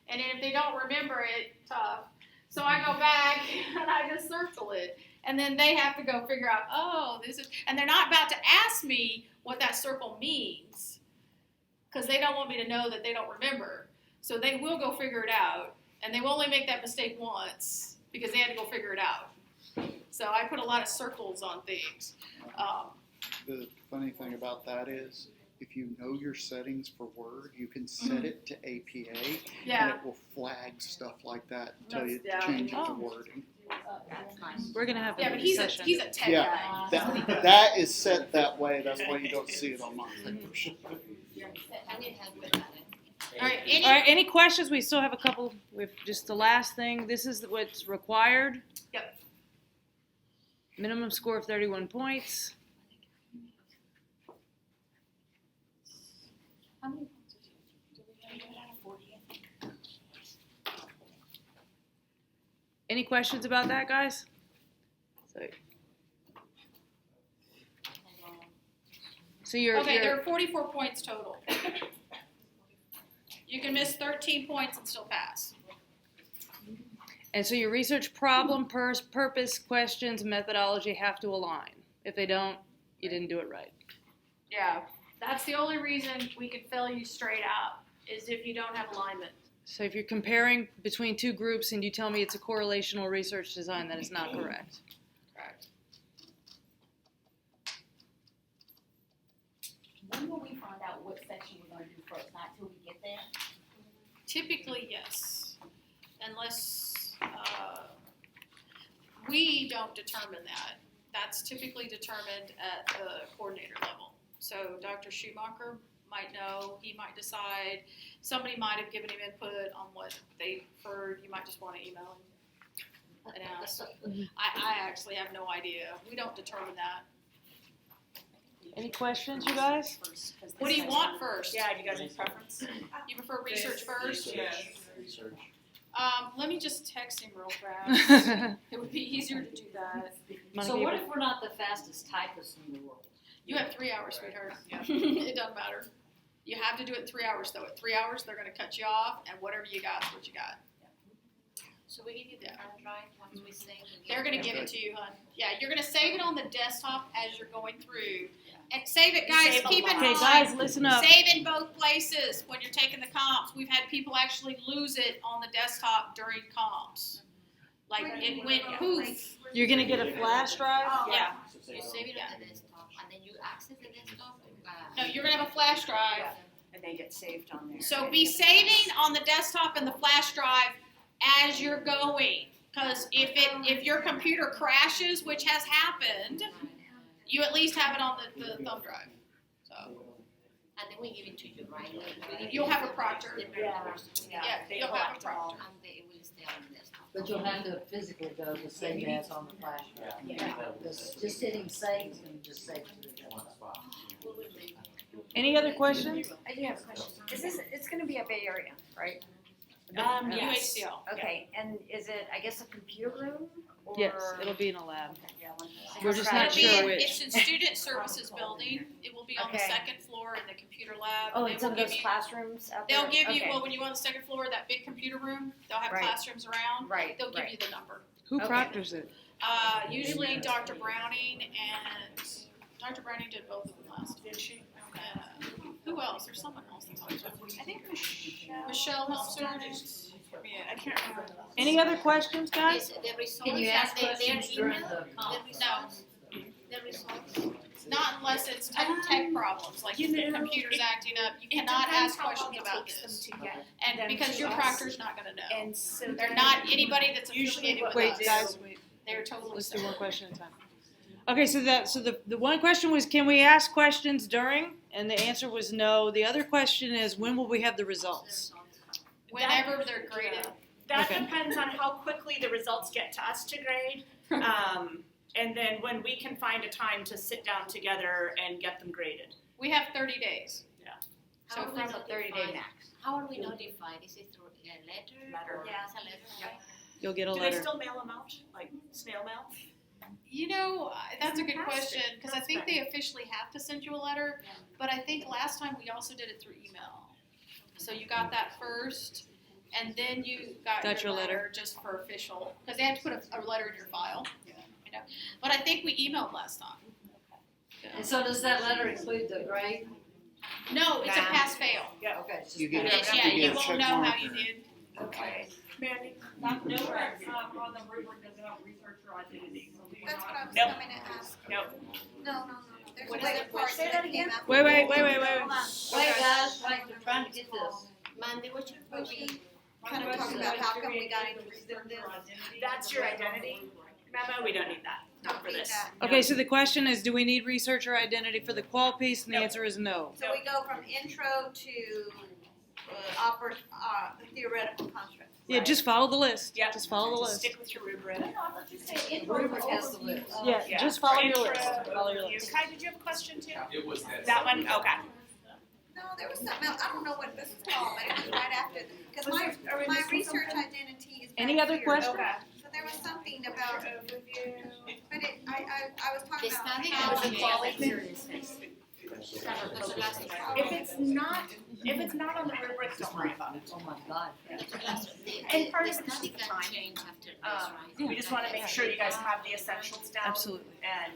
and then if they don't remember it, tough. So I go back and I just circle it. And then they have to go figure out, oh, this is, and they're not about to ask me what that circle means. Because they don't want me to know that they don't remember. So they will go figure it out. And they will only make that mistake once because they had to go figure it out. So I put a lot of circles on things. The funny thing about that is, if you know your settings for Word, you can set it to APA, and it will flag stuff like that and tell you to change it to wording. That's nice. We're going to have Yeah, a but he's session. a tech Yeah, guy. that is set that way. That's why you don't see it on my papers. I need help with that. All right, All right, any questions? We still have a couple. We've just the last thing. This is what's required. Yep. Minimum score of 31 points. How many points did we get out of 40? Any questions about that, guys? So you're Okay, there are 44 points total. You can miss 13 points and still pass. and so your research problem, purpose, questions, methodology have to align. If they don't, you didn't do it right. Yeah, that's the only reason we can fail you straight out is if you don't have alignment. So if you're comparing between two groups and you tell me it's a correlational research design, that is not correct. Correct. When will we find out what section we're gonna do first? Not till we get there? Typically, yes, unless we don't determine that. That's typically determined at the coordinator level. So Dr. Schumacher might know, he might decide, somebody might have given him input on what they preferred, you might just want to email him and ask. I actually have no idea. We don't determine that. Any questions, you guys? What do you want first? Yeah, do you guys have preference? You prefer research first? Research. Let me just text him real fast. It would be easier to do that. So what if we're not the fastest typists in the world? You have 3 hours, sweetheart. It doesn't matter. You have to do it in 3 hours, though. At 3 hours, they're going to cut you off, and whatever you got is what you got. So we give you the hard drive once we save. They're going to give it to you, hon. Yeah, you're going to save it on the desktop as you're going through. And save it, guys. Save a Keep in lot. mind. Okay, guys, listen up. Save in both places when you're taking the comps. We've had people actually lose it on the desktop during comps. Like it went poof. You're gonna get a flash drive? Yeah. You save it on the desktop, and then you access the desktop. No, you're going to have a flash drive. And they get saved on there. So be saving on the desktop and the flash drive as you're going. Because if your computer crashes, which has happened, you at least have it on the thumb drive. So And then we give it to you, right? you'll have a proctor. Yeah. Yeah, They you'll have a collect it all. proctor. And they will stay on the desktop. But you'll have to physically go to save as on the flash drive. Yeah. Because just hitting save is gonna just save to the desktop. Any other questions? I do have a question. It's gonna be a Bay Area, right? Yes. UHCL. Okay, and is it, I guess, a computer room? Or? Yes, it'll be in a lab. Yeah, one- We're just Okay. not sure It's which. in Student Services Building. It will be on the Okay. second floor in the computer lab. Oh, They it's some will of those give you- classrooms out there? They'll give you, Okay. well, when you go on the second floor, that big computer room, they'll have Right. classrooms around. Right, They'll give right. you the number. Who Okay. proctors it? Usually Dr. Browning and Dr. Browning did both of them last. Did she? Who else? There's someone else. I think Michelle helps her. Yeah, I can't remember. Any other questions, guys? The results. Can you ask their questions email, during the comp? No, the results. not unless it's tech problems, like if the computer's acting up. You cannot ask questions about this. And because your proctor's not gonna know. And so They're not anybody that's Usually affiliated with Wait, us. guys, wait. They're totally Let's do separate. one question at a time. Okay, so the one question was, can we ask questions during? And the answer was no. The other question is, when will we have the results? Whenever they're graded. that Okay. depends on how quickly the results get to us to grade. And then when we can find a time to sit down together and get them graded. We have 30 days. How So are we from It's a 30-day notified? max. How are we notified? Is it through a letter? Or Yeah. it's a letter? You'll get a Do they letter. still mail them out, like snail mail? You know, that's a good Fantastic. question, because I That's think great. they officially have to send you a letter, but I think last time we also did it through email. So you got that first, and then you got your letter just for official, because they have to put a letter in your file. You know, but I think we emailed last time. And so does that letter include the grade? No, it's a Nah. pass-fail. Okay, it's just. You get It's, a- yeah, you you get a won't check know mark how you or- did. Okay. Mandy? Nowhere on the rubric does it have research or identity, so we That's what I was Nope. coming to ask. Nope. No. There's What a is way it? part Say that again. Wait. Wait, guys, wait, we're trying to get this. Mandy, what's your question? Kind of talk about how come we got interested in this. That's your identity memo, we don't need that, not for this. Okay, so the question is, do we need researcher identity for the qual piece? And the No. answer is no. So we go from intro to the theoretical construct. Yeah, just follow the list. Yep. Just follow the Just list. stick with your rubric. Rubric has the list. Yeah, just follow your list. Intro, Follow your overview. list. Kai, did you have a question too? It was that. That one, okay. No, there was something else. I don't know what this is called, but it was right after, because my research identity is back Any other here. questions? Okay. So there was something about, but I was talking The about study how. that was qualitative. If it's not on the rubric, don't worry about it. Oh my God. And part of The it is study the can time. change after this, right? We just wanna make sure you guys have the essentials down. Absolutely. And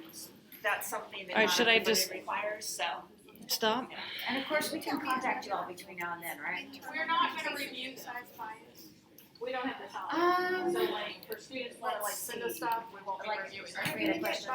that's something that All right, not should I everybody just- requires, so. Stop. And of course, we can contact you all between now and then, right? We're not gonna review them. We don't have the time. So like, for students that like send us stuff, we won't be reviewing. We had a question.